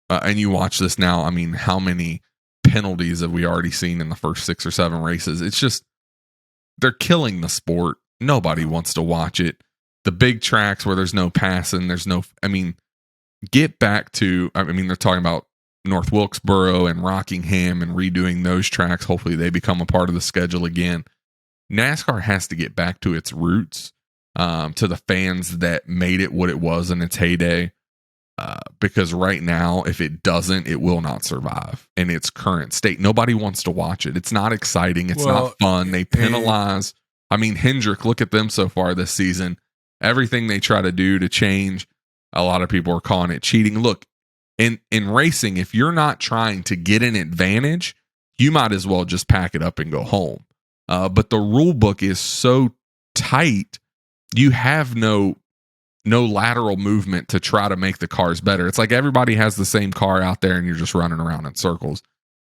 and you watch this now, I mean, how many penalties have we already seen in the first 6 or 7 races? It's just, they're killing the sport. Nobody wants to watch it. The big tracks where there's no passing, get back to, they're talking about North Wilkesboro and Rockingham and redoing those tracks. Hopefully they become a part of the schedule again. NASCAR has to get back to its roots, to the fans that made it what it was in its heyday. Because right now, if it doesn't, it will not survive in its current state. Nobody wants to watch it. It's not exciting. It's not fun. They penalize. Hendrick, look at them so far this season. Everything they try to do to change, a lot of people are calling it cheating. Look, in racing, if you're not trying to get an advantage, you might as well just pack it up and go home. But the rule book is so tight, you have no lateral movement to try to make the cars better. It's like everybody has the same car out there and you're just running around in circles.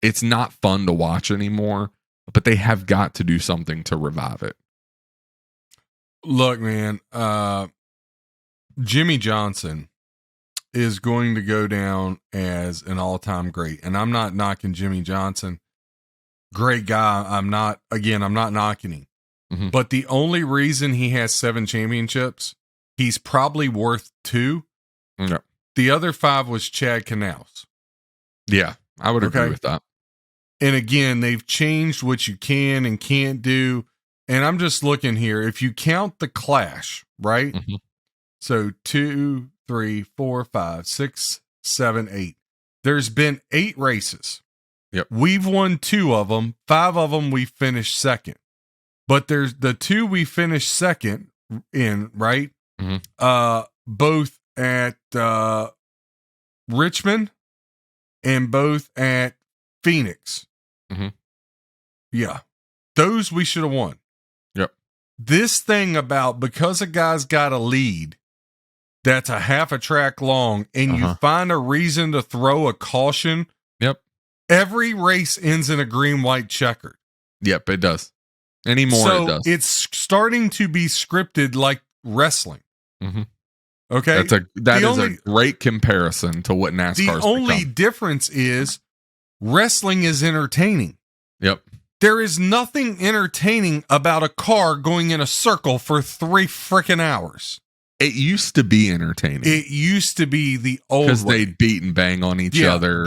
It's not fun to watch anymore, but they have got to do something to revive it. Look, man, Jimmy Johnson is going to go down as an all-time great. And I'm not knocking Jimmy Johnson. Great guy. I'm not knocking him. Mm-hmm. But the only reason he has 7 championships, he's probably worth 2. Yep. The other 5 was Chad Canals. Yeah, I would agree with that. And again, they've changed what you can and can't do. And I'm just looking here. If you count the Clash, right? Mm-hmm. So 2, 3, 4, 5, 6, 7, 8. There's been 8 races. Yep. We've won 2 of them. 5 of them we finished second. But there's the 2 we finished second in, right? Mm-hmm. Both at Richmond and both at Phoenix. Mm-hmm. Yeah. Those we should have won. Yep. This thing about, because a guy's got a lead that's a half a track long and you find a reason to throw a caution. Yep. Every race ends in a green-white checkered. Yep, it does. Anymore, so it does. It's starting to be scripted like wrestling. Mm-hmm. Okay? That is a great comparison to what NASCAR's The only difference is wrestling is entertaining. Yep. There is nothing entertaining about a car going in a circle for 3 freaking hours. It used to be entertaining. It used to be the old because they'd beat and bang on each other.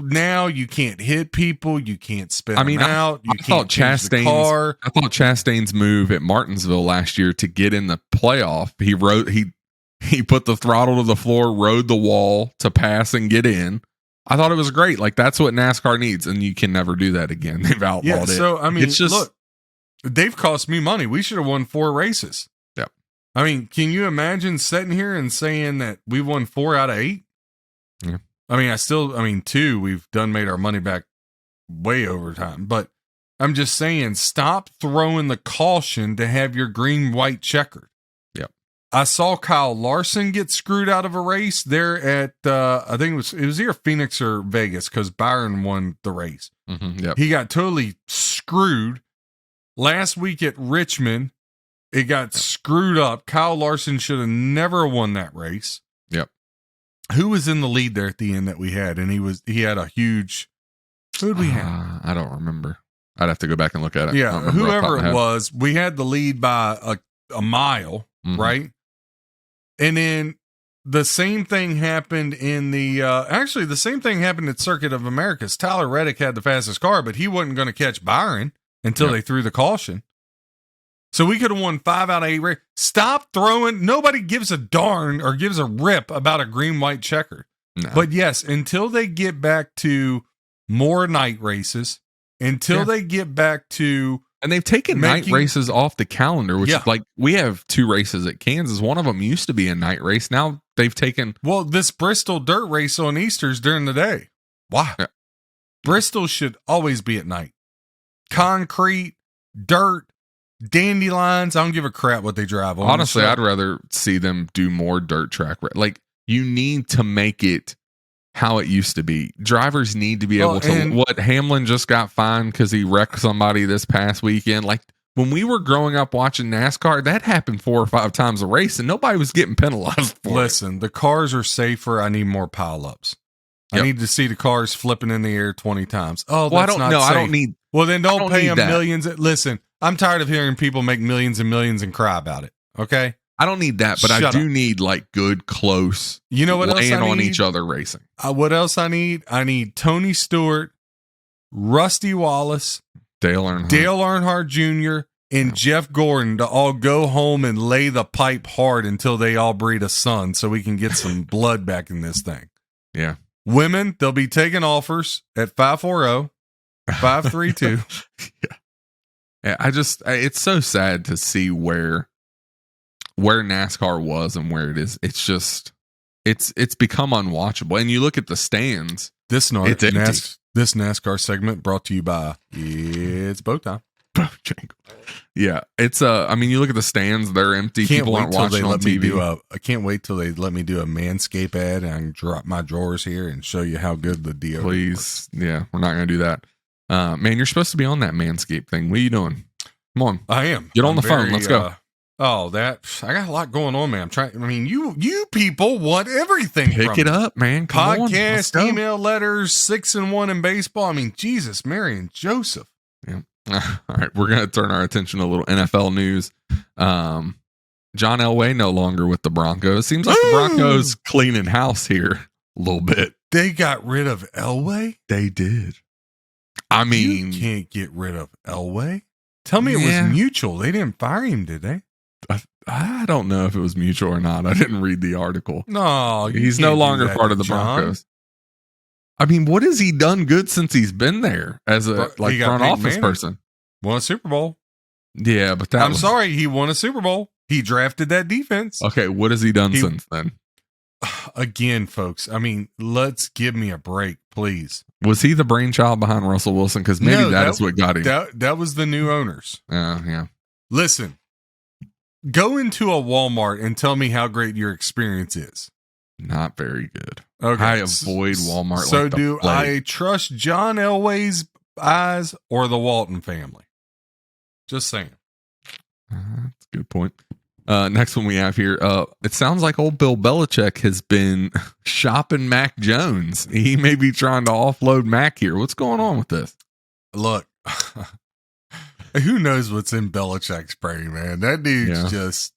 Now you can't hit people. You can't spin them out. You can't change the car. I thought Chastain's move at Martinsville last year to get in the playoff, he put the throttle to the floor, rode the wall to pass and get in. I thought it was great. Like, that's what NASCAR needs, and you can never do that again. They've outlawed it. So, it's just, look, they've cost me money. We should have won 4 races. Yep. Can you imagine sitting here and saying that we won 4 out of 8? Yeah. 2, we've made our money back way over time. But I'm just saying, stop throwing the caution to have your green-white checkered. I saw Kyle Larson get screwed out of a race there at, I think it was either Phoenix or Vegas, because Byron won the race. Mm-hmm, yep. He got totally screwed. Last week at Richmond, it got screwed up. Kyle Larson should have never won that race. Yep. Who was in the lead there at the end that we had? And he had a huge, who did we have? I don't remember. I'd have to go back and look at it. Yeah, whoever it was, we had the lead by a mile, right? And then the same thing happened in the same thing happened at Circuit of Americas. Tyler Reddick had the fastest car, but he wasn't going to catch Byron until they threw the caution. So we could have won 5 out of 8 races. Stop throwing. Nobody gives a darn or gives a rip about a green-white checker. No. But yes, until they get back to more night races, until they get back to... And they've taken night races off the calendar, which is like, we have 2 races at Kansas. One of them used to be a night race. Now they've taken... Well, this Bristol dirt race on Easter's during the day. Why? Yeah. Bristol should always be at night. Concrete, dirt, dandelions. I don't give a crap what they drive on. Honestly, I'd rather see them do more dirt track. Like, you need to make it how it used to be. Drivers need to be able to... What, Hamlin just got fined because he wrecked somebody this past weekend. Like, when we were growing up watching NASCAR, that happened 4 or 5 times a race, and nobody was getting penalized for Listen, the cars are safer. I need more pileups. I need to see the cars flipping in the air 20 times. Oh, that's not safe. I don't need... Well, then don't pay them millions. Listen, I'm tired of hearing people make millions and millions and cry about it. Okay? I don't need that, but I do need like good, close, you know what else I need? On each other racing. What else I need? I need Tony Stewart, Rusty Wallace, Dale Earnhardt Jr., and Jeff Gordon to all go home and lay the pipe hard until they all breed a son so we can get some blood back in this thing. Yeah. Women, they'll be taking offers at 540, 532. Yeah. It's so sad to see where NASCAR was and where it is. It's just, it's become unwatchable. And you look at the stands. This NASCAR segment brought to you by It's Bow Time. Yeah, it's I mean, you look at the stands; they're empty. People aren't watching on TV. I can't wait till they let me do a Manscaped ad, and I can drop my drawers here and show you how good the deodorant. Please, yeah, we're not going to do that. Man, you're supposed to be on that Manscaped thing. What are you doing? Come on, I am. Get on the phone. Let's go. I got a lot going on, man. I'm trying. I mean, you people want everything. Pick it up, man. Podcast, email, letters, 6-1 in baseball. I mean, Jesus, Mary and Joseph. Yeah. All right, we're going to turn our attention to a little NFL news. John Elway no longer with the Broncos. Seems like the Broncos cleaning house here a little bit. They got rid of Elway? They did. I mean, you can't get rid of Elway. Tell me it was mutual. They didn't fire him, did they? I don't know if it was mutual or not. I didn't read the article. No, he's no longer part of the Broncos. I mean, what has he done good since he's been there as a front office person? Won a Super Bowl. Yeah, but sorry, he won a Super Bowl. He drafted that defense. Okay, what has he done since then? Again, folks, I mean, let's give me a break, please. Was he the brainchild behind Russell Wilson? Because maybe that's what got him. That was the new owners. Yeah. Listen, go into a Walmart and tell me how great your experience is. Not very good. Okay. I avoid Walmart. So do I trust John Elway's eyes or the Walton family? Just saying. That's a good point. Next one we have here. It sounds like old Bill Belichick has been shopping Mac Jones. He may be trying to offload Mac here. What's going on with this? Look, who knows what's in Belichick's brain, man? That dude's just...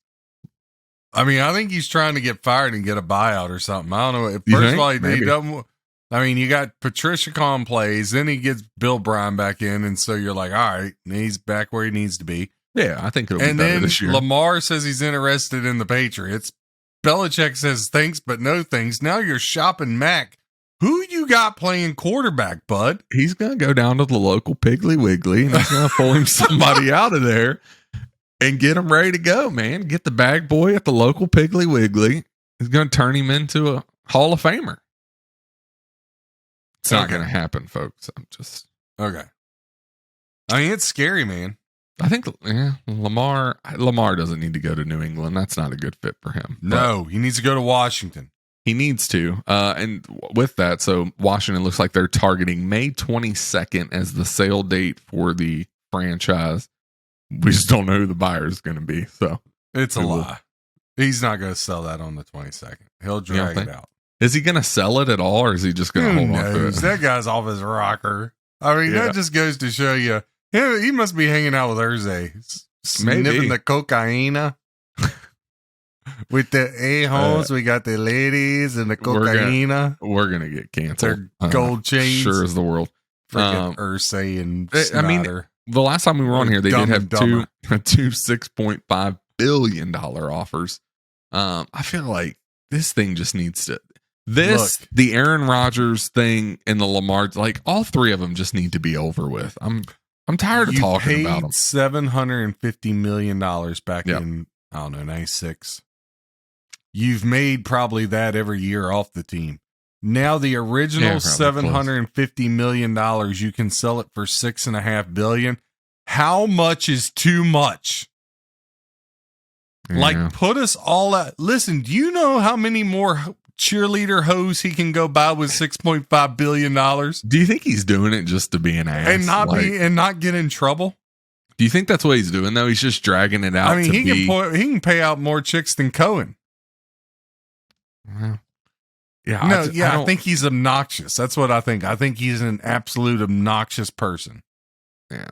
I mean, I think he's trying to get fired and get a buyout or something. I don't know. First of all, he doesn't. I mean, you got Patricia Kahn plays, then he gets Bill Bryan back in, and so you're like, all right, he's back where he needs to be. Yeah, I think it'll be better this year. Lamar says he's interested in the Patriots. Belichick says thanks, but no thanks. Now you're shopping Mac. Who you got playing quarterback, bud? He's going to go down to the local Piggly Wiggly, and he's going to pull him somebody out of there. And get him ready to go, man. Get the bag boy at the local Piggly Wiggly. He's going to turn him into a Hall of Famer. It's not going to happen, folks. I'm just... Okay. I mean, it's scary, man. I think, Lamar doesn't need to go to New England. That's not a good fit for him. No, he needs to go to Washington. He needs to. And with that, so Washington looks like they're targeting May 22nd as the sale date for the franchise. We just don't know who the buyer is going to be. So it's a lie. He's not going to sell that on the 22nd. He'll drag it out. Is he going to sell it at all, or is he just going to hold on to it? That guy's off his rocker. I mean, that just goes to show you he must be hanging out with Irsay, sniffing the cocaine. With the a-holes, we got the ladies and the cocaina. We're gonna get canceled. Their gold chains. Sure as the world. Freaking Ursay and I mean, the last time we were on here, they did have two $6.5 billion offers. I feel like this thing just needs to. The Aaron Rodgers thing and the Lamar, like all three of them just need to be over with. I'm tired of talking about them. $750 million back in, I don't know, 96. You've made probably that every year off the team. Now the original $750 million, you can sell it for $6.5 billion. How much is too much? Yeah. Like, put us all out. Listen, do you know how many more cheerleader hoes he can go buy with $6.5 billion? Do you think he's doing it just to be an ass and not get in trouble? Do you think that's what he's doing though? He's just dragging it out. I mean, he can pay out more chicks than Cohen. Well, I think he's obnoxious. That's what I think. I think he's an absolute obnoxious person. Yeah,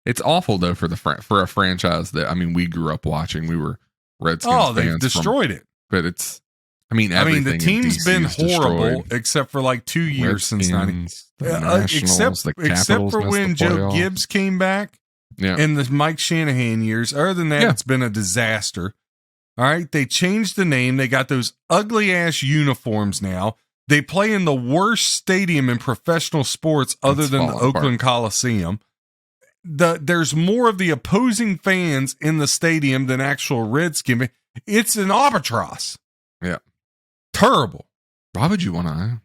it's awful though for a franchise that we grew up watching. We were Redskins fans. They've destroyed it. But it's, the team's been horrible except for like 2 years since 90. Except for when Joe Gibbs came back. Yeah. In the Mike Shanahan years. Other than that, it's been a disaster. All right, they changed the name. They got those ugly ass uniforms now. They play in the worst stadium in professional sports other than the Oakland Coliseum. There's more of the opposing fans in the stadium than actual Redskins. It's an albatross. Yeah. Terrible. Why would you want to?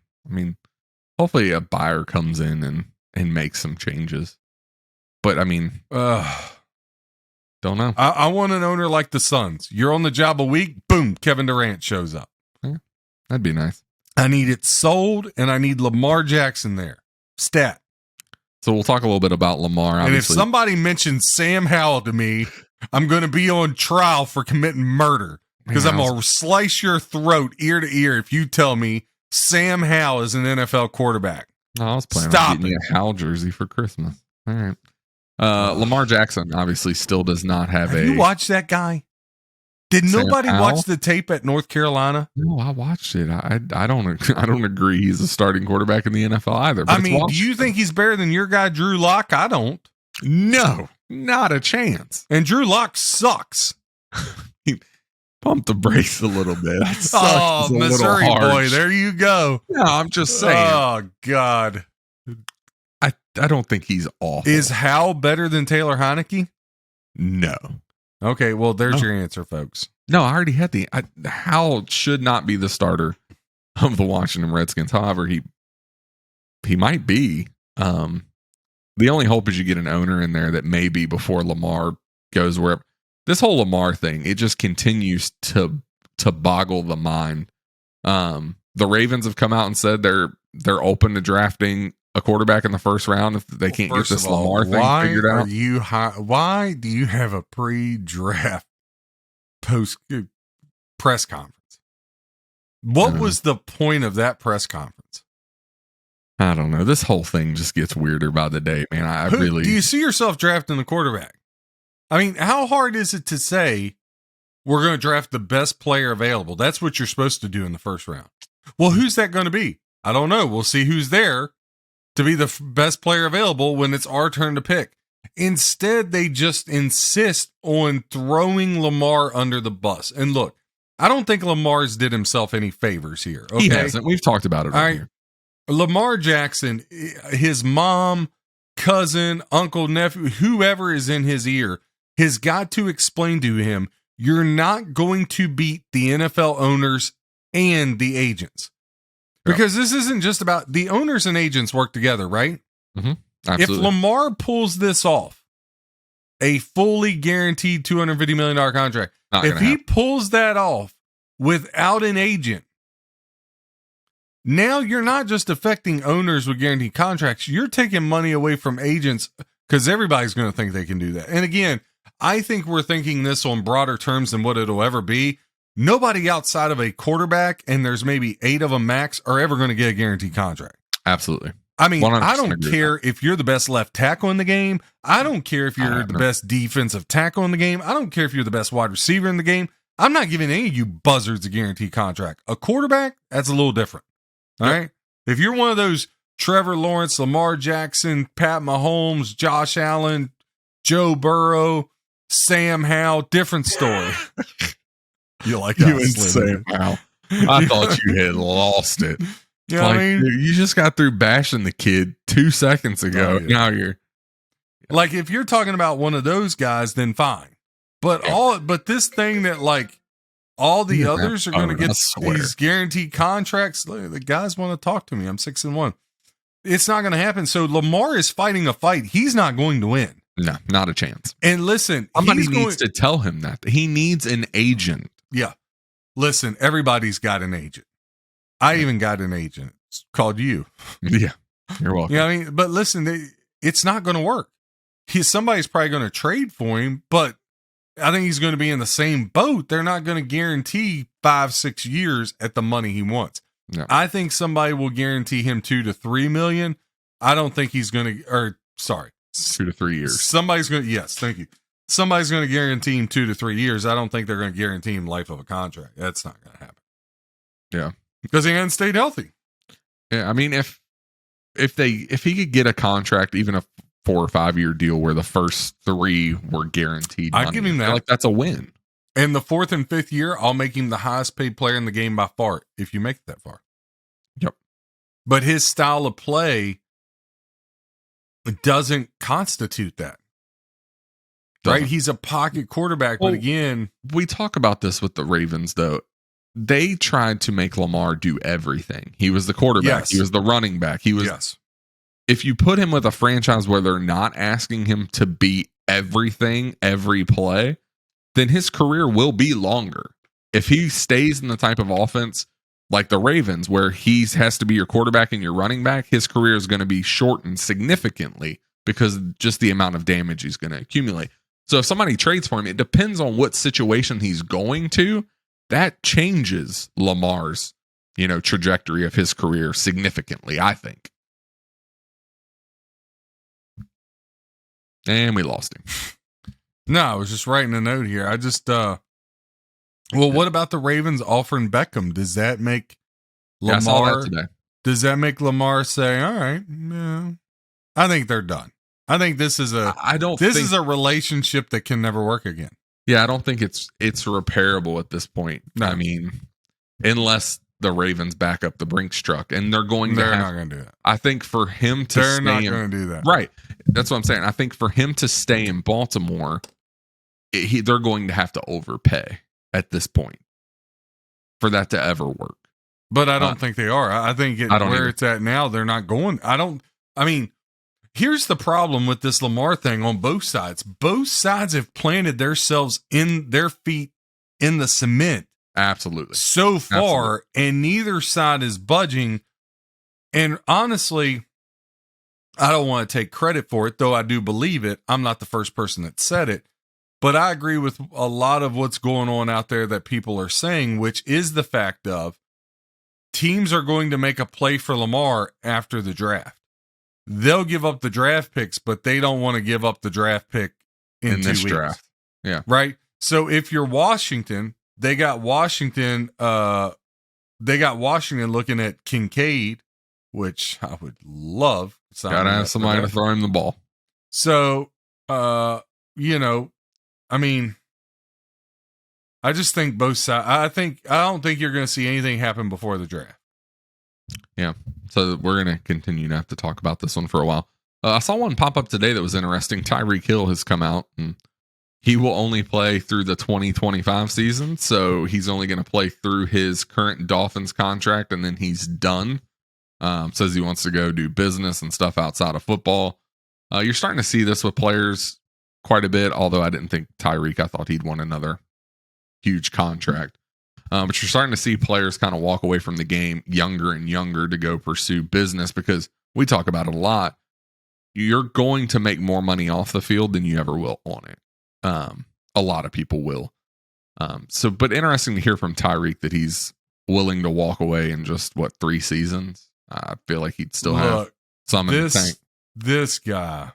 Hopefully a buyer comes in and makes some changes. But don't know. I want an owner like the Suns. You're on the job a week, boom, Kevin Durant shows up. Yeah, that'd be nice. I need it sold, and I need Lamar Jackson there. Stat. So we'll talk a little bit about Lamar. Obviously. And if somebody mentions Sam Howell to me, I'm going to be on trial for committing murder because I'm going to slice your throat ear to ear if you tell me Sam Howell is an NFL quarterback. No, I was planning on getting a Howell jersey for Christmas. All right. Lamar Jackson obviously still does not have you watched that guy? Did nobody watch the tape at North Carolina? No, I watched it. I don't agree he's a starting quarterback in the NFL either. But do you think he's better than your guy Drew Lock? I don't. No, not a chance. And Drew Lock sucks. He pumped the brakes a little bit. Missouri boy, there you go. No, I'm just saying. Oh God. I don't think he's awful. Is Hal better than Taylor Heineke? No. Okay, well, there's your answer, folks. No, I already had Hal should not be the starter of the Washington Redskins. However, he might be. The only hope is you get an owner in there that maybe before Lamar goes wherever. This whole Lamar thing, it just continues to boggle the mind. The Ravens have come out and said they're open to drafting a quarterback in the first round if they can't get this Lamar thing figured out. Why do you have a pre-draft press conference? What was the point of that press conference? I don't know. This whole thing just gets weirder by the day, man. Do you see yourself drafting a quarterback? How hard is it to say we're going to draft the best player available? That's what you're supposed to do in the first round. Well, who's that going to be? I don't know. We'll see who's there to be the best player available when it's our turn to pick. Instead, they just insist on throwing Lamar under the bus. And look, I don't think Lamar's did himself any favors here. Okay? He hasn't. We've talked about it right here. Lamar Jackson, his mom, cousin, uncle, nephew, whoever is in his ear, has got to explain to him, you're not going to beat the NFL owners and the agents. Because this isn't just about the owners and agents work together, right? Mm-hmm. Absolutely. If Lamar pulls this off, a fully guaranteed $250 million contract, if he pulls that off without an agent, now you're not just affecting owners with guaranteed contracts. You're taking money away from agents because everybody's going to think they can do that. And again, I think we're thinking this on broader terms than what it'll ever be. Nobody outside of a quarterback, and there's maybe 8 of them max, are ever going to get a guaranteed contract. Absolutely. I mean, I don't care if you're the best left tackle in the game. I don't care if you're the best defensive tackle in the game. I don't care if you're the best wide receiver in the game. I'm not giving any of you buzzards a guaranteed contract. A quarterback, that's a little different. All right? If you're one of those Trevor Lawrence, Lamar Jackson, Pat Mahomes, Josh Allen, Joe Burrow, Sam Howell, different story. You like that? You and Sam Howell. I thought you had lost it. You know what I mean? Dude, you just got through bashing the kid 2 seconds ago. Now you're like, if you're talking about one of those guys, then fine. But but this thing that like all the others are going to get these guaranteed contracts. Look, the guys want to talk to me. I'm 6-1. It's not going to happen. So Lamar is fighting a fight he's not going to win. No, not a chance. And listen, somebody needs to tell him that he needs an agent. Yeah. Listen, everybody's got an agent. I even got an agent. It's called you. Yeah. You're welcome. You know what I mean? But listen, it's not going to work. Somebody's probably going to trade for him, but I think he's going to be in the same boat. They're not going to guarantee 5-6 years at the money he wants. No. I think somebody will guarantee him $2 to $3 million. I don't think he's going to, 2 to 3 years. Somebody's going to, yes, thank you. Somebody's going to guarantee him 2 to 3 years. I don't think they're going to guarantee him life of a contract. That's not going to happen. Yeah. Because he hasn't stayed healthy. Yeah. I mean, if he could get a contract, even a 4 or 5 year deal where the first 3 were guaranteed, I'd give him that. Like, that's a win. And the 4th and 5th year, I'll make him the highest paid player in the game by far, if you make it that far. Yep. But his style of play doesn't constitute that. Right? He's a pocket quarterback, but again, we talk about this with the Ravens, though. They tried to make Lamar do everything. He was the quarterback. Yes. He was the running back. He was. Yes. If you put him with a franchise where they're not asking him to be everything, every play, then his career will be longer. If he stays in the type of offense like the Ravens, where he has to be your quarterback and your running back, his career is going to be shortened significantly because of just the amount of damage he's going to accumulate. So if somebody trades for him, it depends on what situation he's going to. That changes Lamar's, trajectory of his career significantly, I think. And we lost him. No, I was just writing a note here. I just, what about the Ravens offering Beckham? Does that make Lamar? I saw that today. Does that make Lamar say, all right, yeah, I think they're done. I think this is is a relationship that can never work again. Yeah, I don't think it's repairable at this point. No. I mean, unless the Ravens back up the Brinks truck, and they're not going to do that. I think for him to they're not going to do that. Right. That's what I'm saying. I think for him to stay in Baltimore, they're going to have to overpay at this point for that to ever work. But I don't think they are. I think it's at now, they're not going. Here's the problem with this Lamar thing on both sides. Both sides have planted themselves in their feet in the cement. Absolutely. So far, and neither side is budging. And honestly, I don't want to take credit for it, though I do believe it. I'm not the first person that said it. But I agree with a lot of what's going on out there that people are saying, which is the fact of teams are going to make a play for Lamar after the draft. They'll give up the draft picks, but they don't want to give up the draft pick in 2 this weeks. Draft. Yeah. Right? So if you're Washington, they got Washington looking at Kincaid, which I would love. Gotta have somebody to throw him the ball. So, I just think both sides. I don't think you're going to see anything happen before the draft. Yeah. So we're going to continue to have to talk about this one for a while. I saw one pop up today that was interesting. Tyreek Hill has come out and he will only play through the 2025 season. So he's only going to play through his current Dolphins contract and then he's done. Says he wants to go do business and stuff outside of football. You're starting to see this with players quite a bit, although I didn't think Tyreek, I thought he'd won another huge contract. But you're starting to see players kind of walk away from the game younger and younger to go pursue business because we talk about it a lot. You're going to make more money off the field than you ever will on it. A lot of people will. But interesting to hear from Tyreek that he's willing to walk away in just 3 seasons. I feel like he'd still have some in the tank. This guy.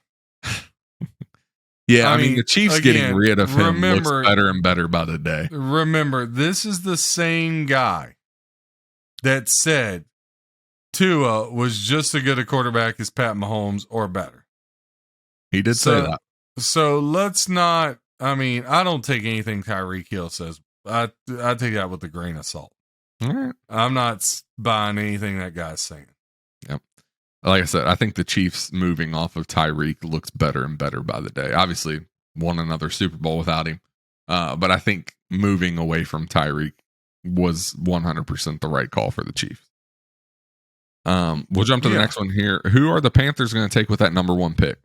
Yeah, I mean, the Chiefs again, getting rid of him looks better and better by the day. Remember, this is the same guy that said Tua was just as good a quarterback as Pat Mahomes or better. He did say that. So let's not, I don't take anything Tyreek Hill says. I take that with a grain of salt. All right. I'm not buying anything that guy's saying. Yep. Like I said, I think the Chiefs moving off of Tyreek looks better and better by the day. Obviously, won another Super Bowl without him. But I think moving away from Tyreek was 100% the right call for the Chiefs. We'll jump to the next one here. Who are the Panthers going to take with that number 1 pick?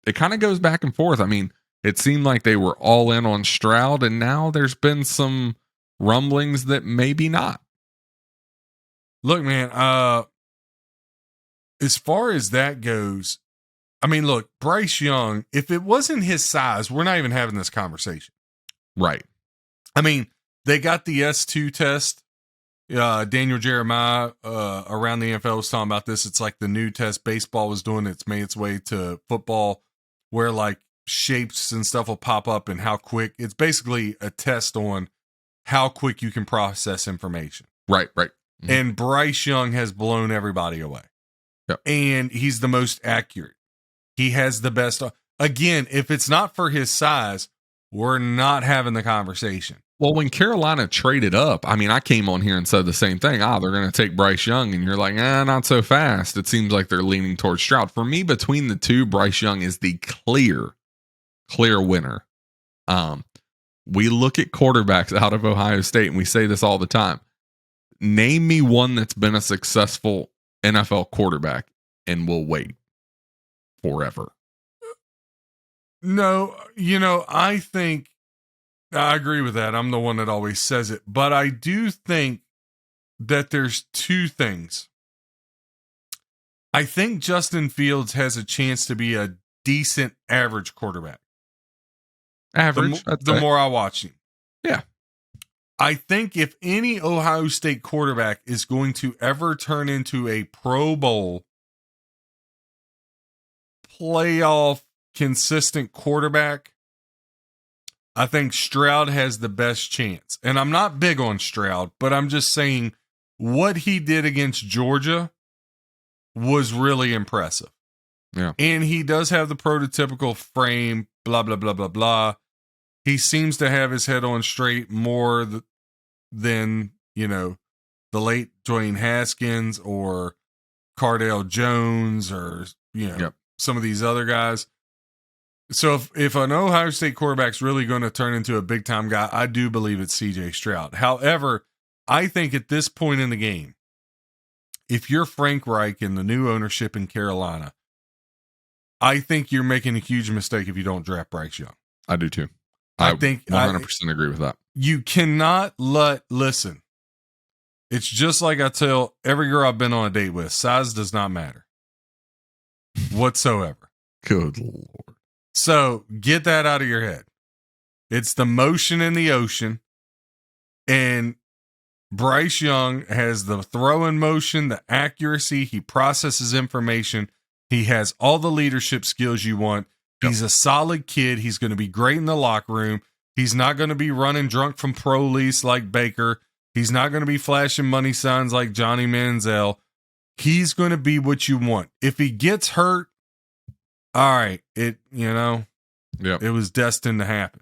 It kind of goes back and forth. I mean, it seemed like they were all in on Stroud, and now there's been some rumblings that maybe not. Look, man, as far as that goes, look, Bryce Young, if it wasn't his size, we're not even having this conversation. Right. They got the S2 test. Daniel Jeremiah around the NFL was talking about this. It's like the new test baseball was doing. It's made its way to football where like shapes and stuff will pop up and how quick. It's basically a test on how quick you can process information. Right. Mm-hmm. And Bryce Young has blown everybody away. Yep. And he's the most accurate. He has the best. Again, if it's not for his size, we're not having the conversation. Well, when Carolina traded up, I came on here and said the same thing. They're going to take Bryce Young. And you're like, not so fast. It seems like they're leaning towards Stroud. For me, between the two, Bryce Young is the clear winner. We look at quarterbacks out of Ohio State, and we say this all the time. Name me one that's been a successful NFL quarterback, and we'll wait forever. No, I think I agree with that. I'm the one that always says it. But I do think that there's two things. I think Justin Fields has a chance to be a decent average quarterback. Average. The more I watch him. Yeah. I think if any Ohio State quarterback is going to ever turn into a Pro Bowl playoff consistent quarterback, I think Stroud has the best chance. And I'm not big on Stroud, but I'm just saying what he did against Georgia was really impressive. Yeah. And he does have the prototypical frame, blah, blah, blah, blah, blah. He seems to have his head on straight more than, the late Dwayne Haskins or Cardale Jones or, some of these other guys. So if an Ohio State quarterback's really going to turn into a big-time guy, I do believe it's C.J. Stroud. However, I think at this point in the game, if you're Frank Reich and the new ownership in Carolina, I think you're making a huge mistake if you don't draft Bryce Young. I do too. I think 100% agree with that. You cannot listen. It's just like I tell every girl I've been on a date with, size does not matter whatsoever. Good Lord. So get that out of your head. It's the motion in the ocean. And Bryce Young has the throwing motion, the accuracy. He processes information. He has all the leadership skills you want. He's a solid kid. He's going to be great in the locker room. He's not going to be running drunk from pro lease like Baker. He's not going to be flashing money signs like Johnny Manziel. He's going to be what you want. If he gets hurt, all right, it was destined to happen.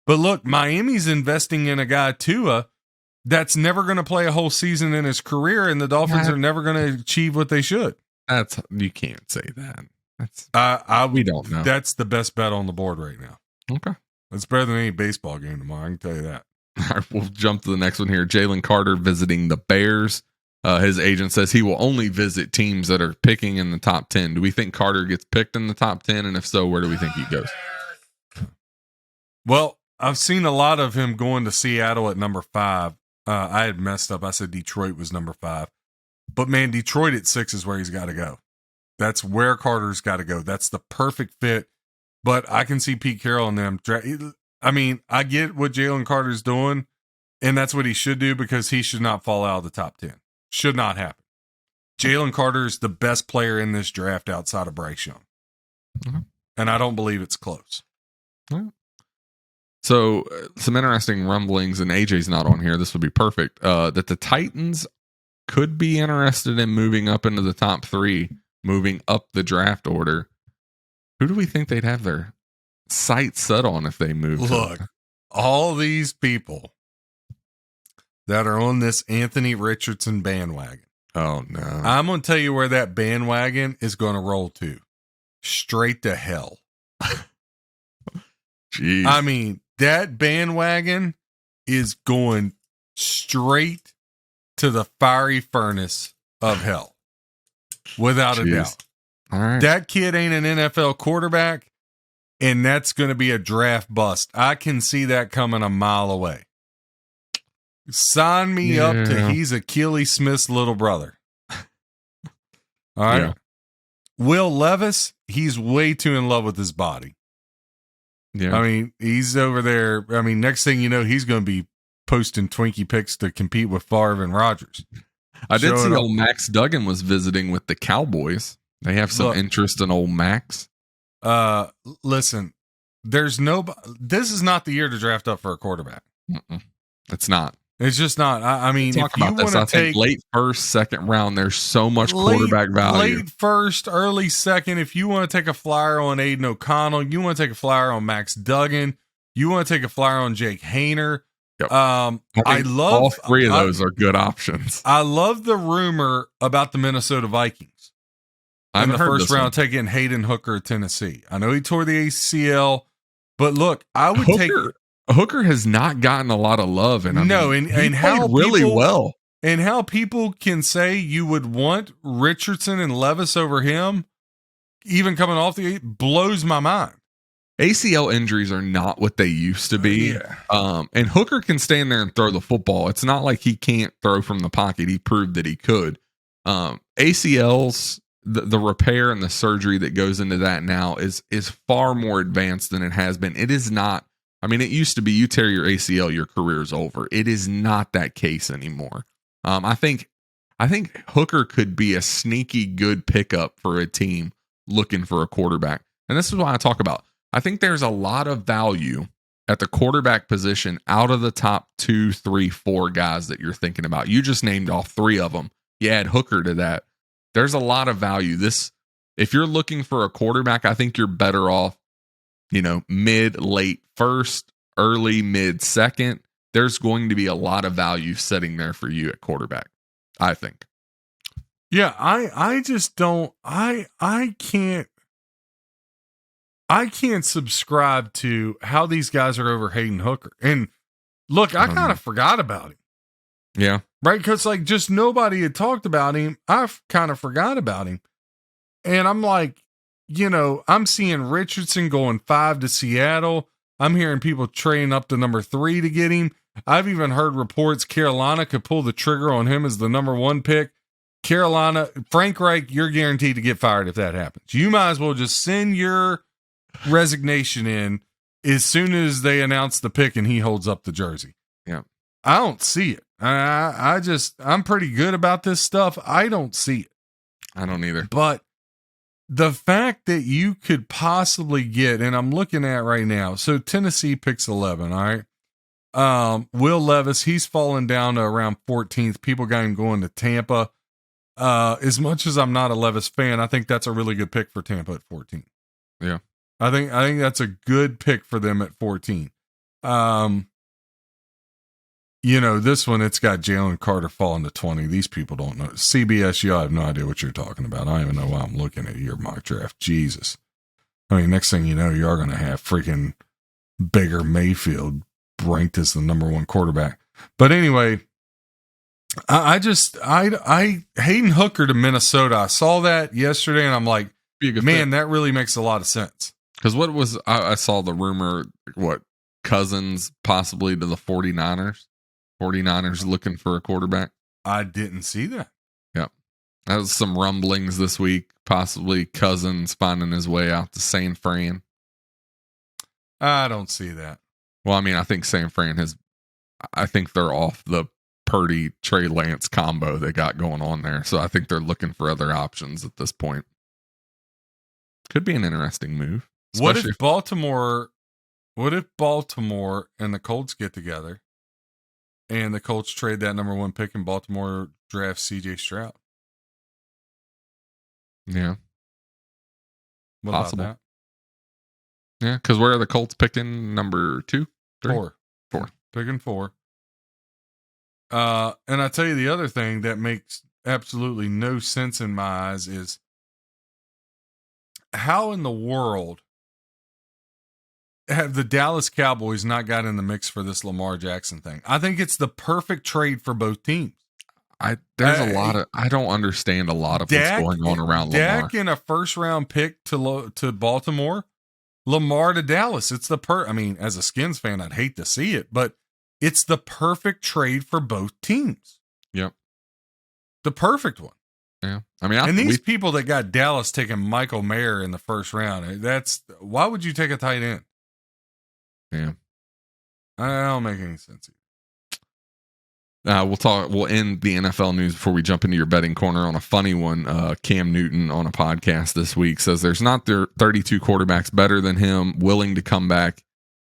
But look, Miami's investing in a guy, Tua, that's never going to play a whole season in his career, and the Dolphins are never going to achieve what they should. You can't say that. We don't know. That's the best bet on the board right now. Okay. It's better than any baseball game tomorrow. I can tell you that. All right, we'll jump to the next one here. Jalen Carter visiting the Bears. His agent says he will only visit teams that are picking in the top 10. Do we think Carter gets picked in the top 10? And if so, where do we think he goes? Well, I've seen a lot of him going to Seattle at number 5. I had messed up. I said Detroit was number 5. But, man, Detroit at 6 is where he's got to go. That's where Carter's got to go. That's the perfect fit. But I can see Pete Carroll and them. I get what Jalen Carter's doing, and that's what he should do because he should not fall out of the top 10. Should not happen. Jalen Carter is the best player in this draft outside of Bryce Young. Mm-hmm. And I don't believe it's close. Mm-hmm. So some interesting rumblings, and AJ's not on here. This would be perfect. That the Titans could be interested in moving up into the top 3, moving up the draft order. Who do we think they'd have their sights set on if they move? Look, all these people that are on this Anthony Richardson bandwagon. Oh, no. I'm going to tell you where that bandwagon is going to roll to. Straight to hell. Jeez. I mean, that bandwagon is going straight to the fiery furnace of hell. Without a doubt. All right. That kid ain't an NFL quarterback, and that's going to be a draft bust. I can see that coming a mile away. Sign me up to he's Achilles Smith's little brother. All right. Yeah. Will Levis, he's way too in love with his body. Yeah. I mean, he's over there. I mean, next thing you know, he's going to be posting Twinkie pics to compete with Favre and Rodgers. I did see old Max Duggan was visiting with the Cowboys. They have some interest in old Max. Listen, this is not the year to draft up for a quarterback. It's not. It's just not. I mean, if you want to take late first, second round, there's so much quarterback value. Late first, early second. If you want to take a flyer on Aiden O'Connell, you want to take a flyer on Max Duggan, you want to take a flyer on Jake Haener. Yep. I love all 3 of those are good options. I love the rumor about the Minnesota Vikings in the first round taking Hayden Hooker of Tennessee. I know he tore the ACL, but look, I would take. Hooker has not gotten a lot of love, and and how really well, and how people can say you would want Richardson and Levis over him, even coming off the blows my mind. ACL injuries are not what they used to be, and Hooker can stand there and throw the football. It's not like he can't throw from the pocket. He proved that he could. ACLs, the repair and the surgery that goes into that now is far more advanced than it has been. It is not. I mean, it used to be you tear your ACL, your career's over. It is not that case anymore. I think Hooker could be a sneaky good pickup for a team looking for a quarterback. And this is why I talk about, I think there's a lot of value at the quarterback position out of the top 2, 3, 4 guys that you're thinking about. You just named off 3 of them. You add Hooker to that. There's a lot of value. If you're looking for a quarterback, I think you're better off, mid, late first, early, mid second. There's going to be a lot of value sitting there for you at quarterback, I think. Yeah, I just don't. I can't subscribe to how these guys are over Hayden Hooker. And look, I kind of forgot about him. Yeah. Right? Because just nobody had talked about him. I kind of forgot about him. And I'm like, I'm seeing Richardson going 5 to Seattle. I'm hearing people trading up to number 3 to get him. I've even heard reports Carolina could pull the trigger on him as the number 1 pick. Carolina, Frank Reich, you're guaranteed to get fired if that happens. You might as well just send your resignation in as soon as they announce the pick and he holds up the jersey. Yeah. I don't see it. I'm pretty good about this stuff. I don't see it. I don't either. But the fact that you could possibly get, and I'm looking at right now, so Tennessee picks 11, all right? Will Levis, he's fallen down to around 14th. People got him going to Tampa. As much as I'm not a Levis fan, I think that's a really good pick for Tampa at 14. Yeah. I think that's a good pick for them at 14. This one, it's got Jalen Carter falling to 20. These people don't know. CBS, I have no idea what you're talking about. I don't even know why I'm looking at your mock draft. Jesus. I mean, next thing you know, you are going to have freaking Baker Mayfield ranked as the number 1 quarterback. But anyway, Hayden Hooker to Minnesota. I saw that yesterday and I'm like, man, that really makes a lot of sense. Because I saw the rumor, Cousins possibly to the 49ers. 49ers looking for a quarterback. I didn't see that. Yep. That was some rumblings this week. Possibly Cousins finding his way out to San Fran. I don't see that. Well, I mean, I think San Fran I think they're off the Purdy, Trey Lance combo they got going on there. So I think they're looking for other options at this point. Could be an interesting move. What if Baltimore and the Colts get together and the Colts trade that number 1 pick and Baltimore drafts CJ Stroud? Yeah. What Possible. about Yeah, because where are the Colts picking? Number 2? 3? 4. Picking 4. And I tell you the other thing that makes absolutely no sense in my eyes is how in the world have the Dallas Cowboys not got in the mix for this Lamar Jackson thing? I think it's the perfect trade for both teams. There's a lot of, I don't understand a lot of what's going on around Lamar. Dak in a first round pick to Baltimore, Lamar to Dallas. It's I mean, as a Skins fan, I'd hate to see it, but it's the perfect trade for both teams. Yep. The perfect one. Yeah. I mean, these people that got Dallas taking Michael Mayer in the first round, why would you take a tight end? Yeah. I don't make any sense. We'll end the NFL news before we jump into your betting corner on a funny one. Cam Newton on a podcast this week says there's not 32 quarterbacks better than him willing to come back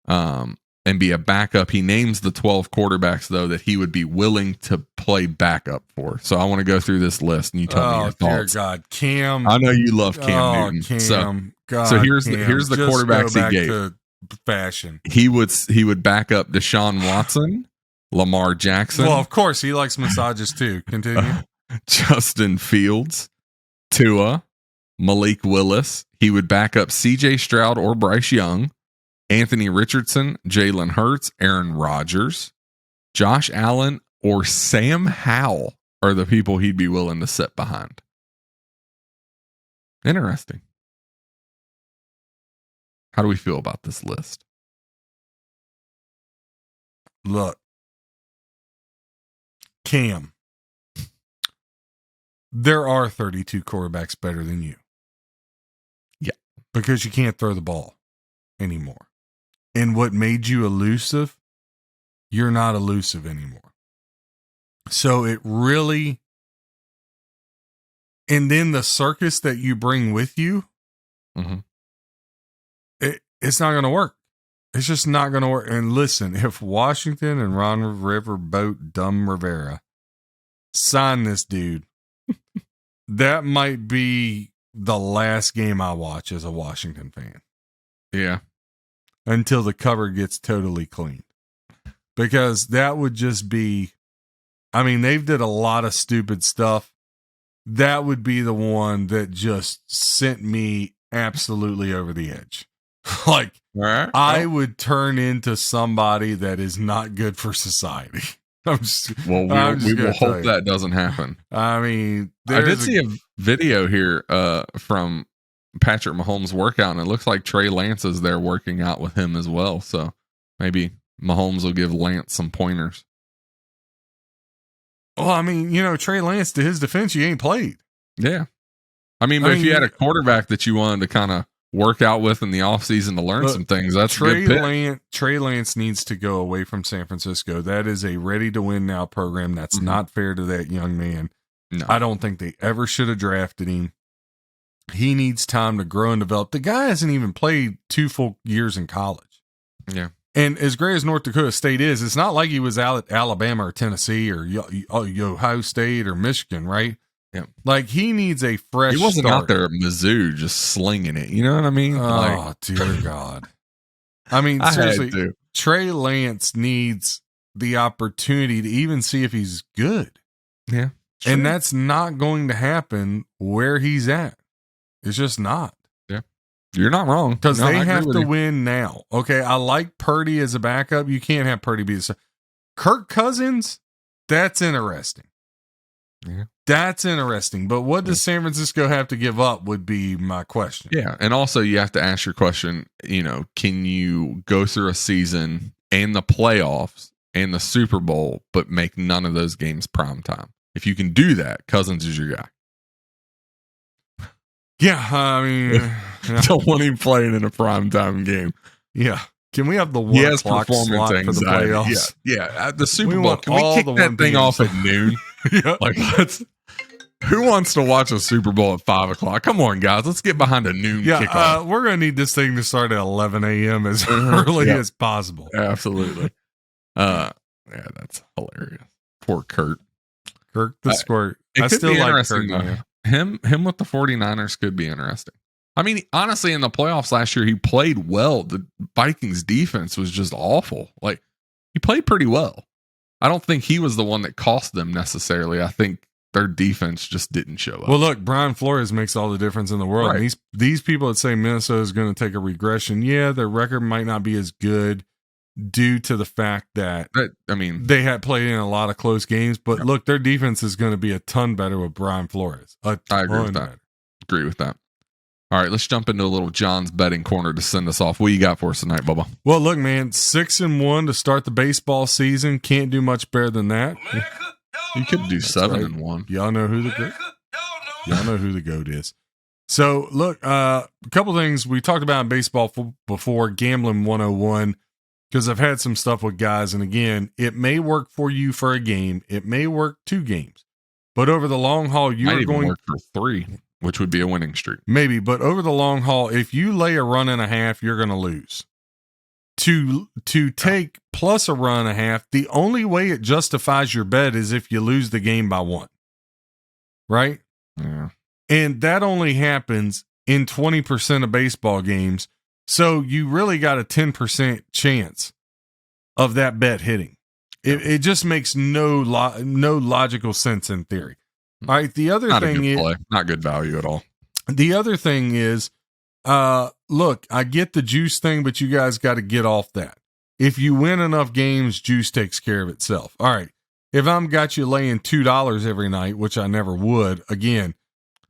and be a backup. He names the 12 quarterbacks, though, that he would be willing to play backup for. So I want to go through this list and you tell me your thoughts. Dear God, Cam. I know you love Cam Newton. Cam. So here's the quarterbacks he gave. To fashion. He would back up Deshaun Watson, Lamar Jackson. Well, of course, he likes massages too. Continue. Justin Fields, Tua, Malik Willis. He would back up CJ Stroud or Bryce Young, Anthony Richardson, Jalen Hurts, Aaron Rodgers, Josh Allen, or Sam Howell are the people he'd be willing to sit behind. Interesting. How do we feel about this list? Look, Cam, there are 32 quarterbacks better than you. Yeah. Because you can't throw the ball anymore. And what made you elusive, you're not elusive anymore. So it really, and then the circus that you bring with you, it's not going to work. It's just not going to work. And listen, if Washington and Ron Riverboat Dumb Rivera sign this dude, that might be the last game I watch as a Washington fan. Yeah. Until the cover gets totally cleaned. Because that would just be, I mean, they've did a lot of stupid stuff. That would be the one that just sent me absolutely over the edge. Like, I would turn into somebody that is not good for society. We will hope that doesn't happen. I mean, I did see a video here from Patrick Mahomes' workout, and it looks like Trey Lance is there working out with him as well. So maybe Mahomes will give Lance some pointers. Well, I mean, Trey Lance, to his defense, you ain't played. Yeah. But if you had a quarterback that you wanted to kind of work out with in the offseason to learn some things, that's Trey Lance. Trey Lance needs to go away from San Francisco. That is a ready to win now program. That's not fair to that young man. No. I don't think they ever should have drafted him. He needs time to grow and develop. The guy hasn't even played 2 full years in college. Yeah. And as great as North Dakota State is, it's not like he was out at Alabama or Tennessee or Ohio State or Michigan, right? Yeah. Like, he needs a fresh He wasn't start. out there at Mizzou just slinging it. You know what I mean? Oh, dear God. I mean, seriously, Trey Lance needs the opportunity to even see if he's good. Yeah. Sure. And that's not going to happen where he's at. It's just not. Yeah. You're not wrong. Because they have to win now. Okay, I like Purdy as a backup. You can't have Purdy be the Kirk Cousins, that's interesting. Yeah. That's interesting. But what does San Francisco have to give up would be my question. Yeah. And also you have to ask your question, can you go through a season and the playoffs and the Super Bowl, but make none of those games prime time? If you can do that, Cousins is your guy. Yeah, I mean, don't want him playing in a primetime game. Yeah, Can we have the 1 o'clock slot for the playoffs? Yeah. At the Super Bowl, can we kick that thing off at noon? Yeah. Like, who wants to watch a Super Bowl at 5 o'clock? Come on, guys. Let's get behind a noon kickoff. We're going to need this thing to start at 11 a.m. as early as possible. Absolutely. Yeah, that's hilarious. Poor Kurt the Squirt. I still like Kurt. Him with the 49ers could be interesting. I mean, honestly, in the playoffs last year, he played well. The Vikings defense was just awful. Like, he played pretty well. I don't think he was the one that cost them necessarily. I think their defense just didn't show up. Well, look, Brian Flores makes all the difference in the world. Right. And these people that say Minnesota is going to take a regression, yeah, their record might not be as good due to the fact that they had played in a lot of close games. But look, their defense is going to be a ton better with Brian Flores. I agree with that. Agree with that. All right, let's jump into a little John's betting corner to send us off. What you got for us tonight, Bubba? Well, look, man, 6-1 to start the baseball season. Can't do much better than that. You could do 7-1. Y'all know who the GOAT is. So, look, a couple things we talked about in baseball before, gambling 101, because I've had some stuff with guys, and again, it may work for you for a game. It may work 2 games. But over the long haul, you're going to work for 3, which would be a winning streak. Maybe, but over the long haul, if you lay a run and a half, you're going to lose. To take plus a run and a half, the only way it justifies your bet is if you lose the game by 1. Right? Yeah. And that only happens in 20% of baseball games. So you really got a 10% chance of that bet hitting. It just makes no logical sense in theory. All right. The other thing is not good value at all. The other thing is, look, I get the juice thing, but you guys got to get off that. If you win enough games, juice takes care of itself. All right. If I'm got you laying $2 every night, which I never would, again,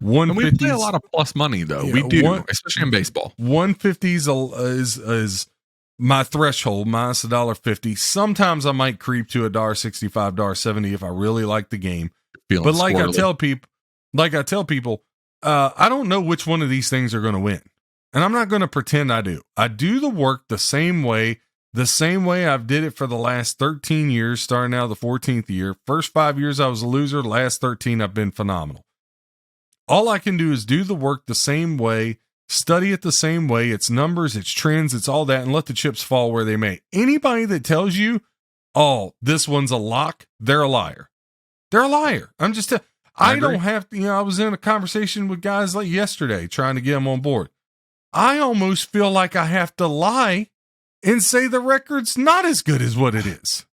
150. We play a lot of plus money though. Yeah, we do, especially in baseball. 150 is my threshold, minus $1.50. Sometimes I might creep to $1.65, $1.70 if I really like the game. But like I tell people, I don't know which one of these things are going to win. And I'm not going to pretend I do. I do the work the same way I've did it for the last 13 years, starting out the 14th year. First 5 years I was a loser. Last 13 I've been phenomenal. All I can do is do the work the same way, study it the same way. It's numbers, it's trends, it's all that, and let the chips fall where they may. Anybody that tells you, oh, this one's a lock, they're a liar. They're a liar. I'm just I don't have to, I was in a conversation with guys like yesterday trying to get them on board. I almost feel like I have to lie and say the record's not as good as what it is.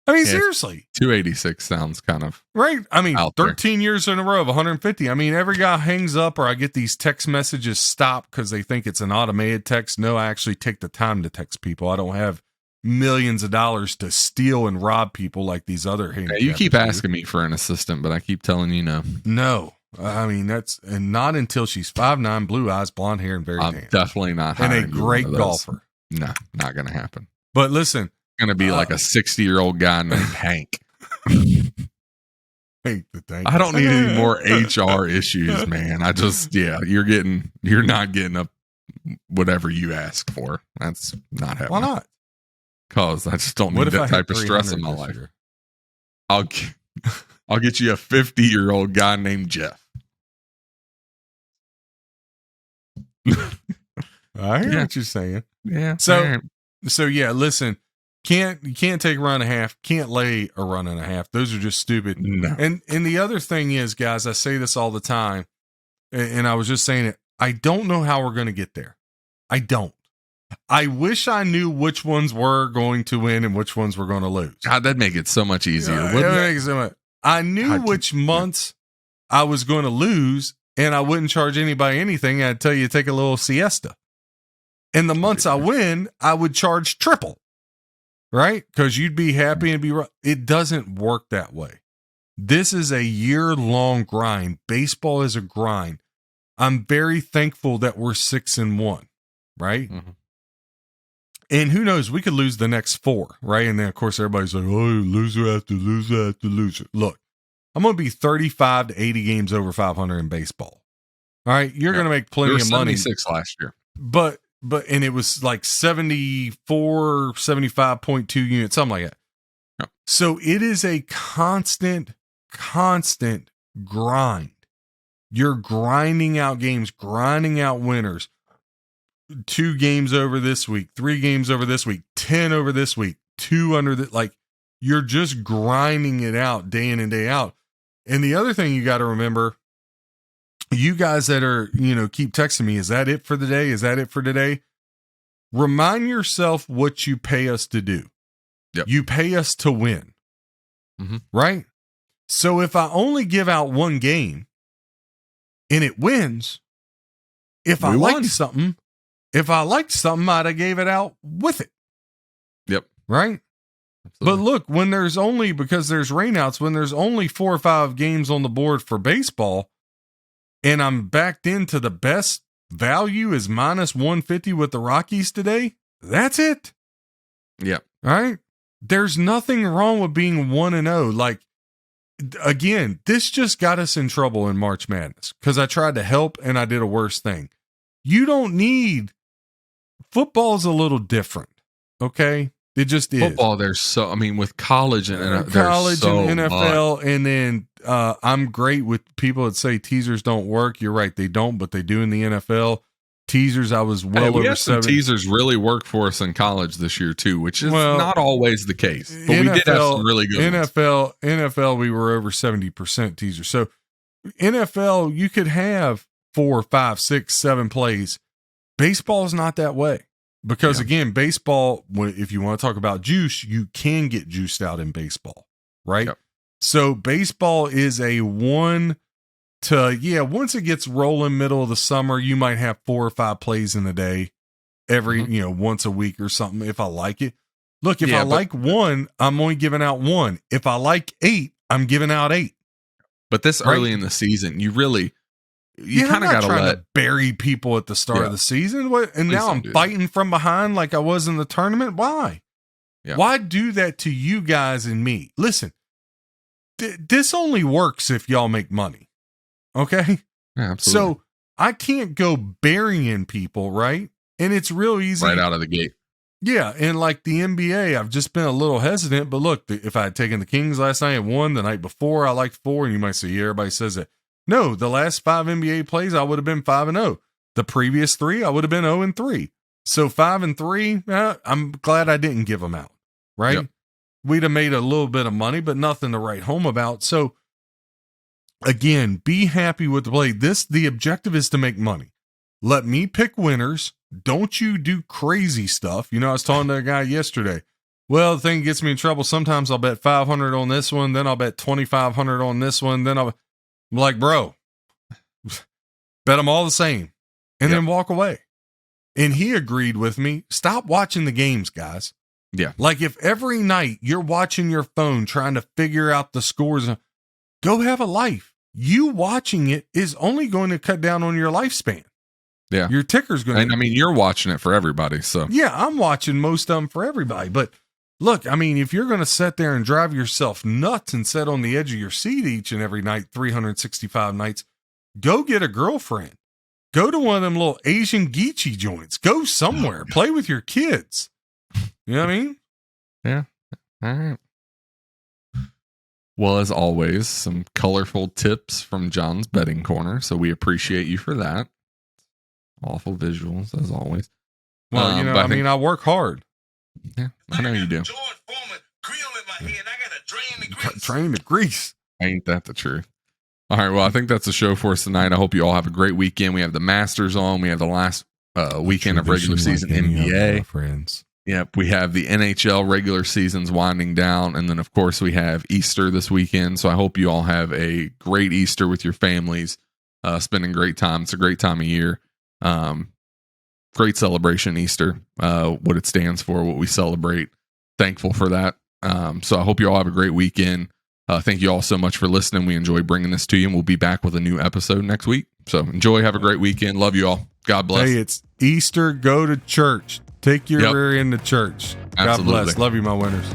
I mean, seriously. 286 sounds kind of right. I mean, 13 years in a row of 150. I mean, every guy hangs up or I get these text messages stop because they think it's an automated text. No, I actually take the time to text people. I don't have millions of dollars to steal and rob people like these other you keep asking me for an assistant, but I keep telling you no. No. I mean, and not until she's 5'9", blue eyes, blonde hair, and very tan. I'm definitely not and a great golfer. No, not going to happen. But listen. Going to be like a 60-year-old guy named Hank. Hank the Tank. I don't need any more HR issues, man. You're not getting up whatever you ask for. That's not happening. Why not? Because I just don't need that type of stress in my life. I'll get you a 50-year-old guy named Jeff. I hear what you're saying. Yeah. So yeah, listen. You can't take a run and a half, can't lay a run and a half. Those are just stupid. No. And the other thing is, guys, I say this all the time, and I was just saying it, I don't know how we're going to get there. I don't. I wish I knew which ones were going to win and which ones were going to lose. God, that'd make it so much easier. I knew which months I was going to lose, and I wouldn't charge anybody anything. I'd tell you to take a little siesta. And the months I win, I would charge triple. Right? Because you'd be happy and be right. It doesn't work that way. This is a year-long grind. Baseball is a grind. I'm very thankful that we're 6-1, right? Mm-hmm. And who knows, we could lose the next 4, right? And then, of course, everybody's like, oh, loser after loser after loser. Look, I'm going to be 35 to 80 games over 500 in baseball. All right? You're going to make plenty of money. 76 last year. But and it was like 75.2 units, something like that. Yep. So it is a constant grind. You're grinding out games, grinding out winners. 2 games over this week, 3 games over this week, 10 over this week, 2 under the, like, you're just grinding it out day in and day out. And the other thing you got to remember, you guys that are, keep texting me, is that it for the day? Is that it for today? Remind yourself what you pay us to do. Yep. You pay us to win, right? So if I only give out 1 game and it wins, if I liked something, I'd have gave it out with it. Yep. Right? Absolutely. But look, because there's rainouts, when there's only 4 or 5 games on the board for baseball, and I'm backed into the best value is minus 150 with the Rockies today, that's it. Yep. All right? There's nothing wrong with being 1-0. Like, again, this just got us in trouble in March Madness because I tried to help and I did a worse thing. You don't need football's a little different. Okay. It just is. Football, with college and and NFL. Much. And then I'm great with people that say teasers don't work. You're right. They don't, but they do in the NFL. Teasers, I was we over 7. Teasers really worked for us in college this year too, which is not always the case. But we did have some really good NFL, we were over 70% teaser. So NFL, you could have 4, 5, 6, 7 plays. Baseball is not that way because again, baseball, if you want to talk about juice, you can get juiced out in baseball, right? Yep. So baseball is a once it gets rolling middle of the summer, you might have 4 or 5 plays in a day every, once a week or something. If I like it, look, if I like 1, I'm only giving out 1. If I like 8, I'm giving out 8. But this early in the season, you kind of got to bury people at the start of the season. Now I'm fighting from behind like I was in the tournament. Why? Yeah. Why do that to you guys and me? Listen, this only works if y'all make money. Okay. Yeah, absolutely. So I can't go burying people, right? And it's real easy. Right out of the gate. Yeah. And like the NBA, I've just been a little hesitant. But look, if I had taken the Kings last night and won the night before, I liked 4. And you might say, yeah, everybody says that. No, the last 5 NBA plays, I would have been 5-0. The previous 3, I would have been 0-3. So 5-3, I'm glad I didn't give them out, right? Yep. We'd have made a little bit of money, but nothing to write home about. So again, be happy with the play. The objective is to make money. Let me pick winners. Don't you do crazy stuff. I was talking to a guy yesterday. Well, the thing that gets me in trouble. Sometimes I'll bet 500 on this one. Then I'll bet 2,500 on this one. Then I'm like, bro, bet them all the same and then walk away. And he agreed with me. Stop watching the games, guys. Yeah. Like if every night you're watching your phone trying to figure out the scores, go have a life. You watching it is only going to cut down on your lifespan. Yeah. Your ticker's going to. And you're watching it for everybody. So yeah, I'm watching most of them for everybody. But look, if you're going to sit there and drive yourself nuts and sit on the edge of your seat each and every night, 365 nights, go get a girlfriend. Go to one of them little Asian geechee joints. Go somewhere. Play with your kids. You know what I mean? Yeah. All right. Well, as always, some colorful tips from John's betting corner. So we appreciate you for that. Awful visuals, as always. Well, I work hard. Yeah, I know you do. George Foreman grill in my head. I got to drain the grease. Drain the grease. Ain't that the truth? All right. Well, I think that's the show for us tonight. I hope you all have a great weekend. We have the Masters on. We have the last weekend of regular season NBA. Friends. Yep. We have the NHL regular seasons winding down. And then, of course, we have Easter this weekend. So I hope you all have a great Easter with your families, spending great time. It's a great time of year. Great celebration, Easter, what it stands for, what we celebrate. Thankful for that. So I hope you all have a great weekend. Thank you all so much for listening. We enjoy bringing this to you, and we'll be back with a new episode next week. So enjoy. Have a great weekend. Love you all. God bless. Hey, it's Easter. Go to church. Take your rear end to church. Absolutely. God bless. Love you, my winners.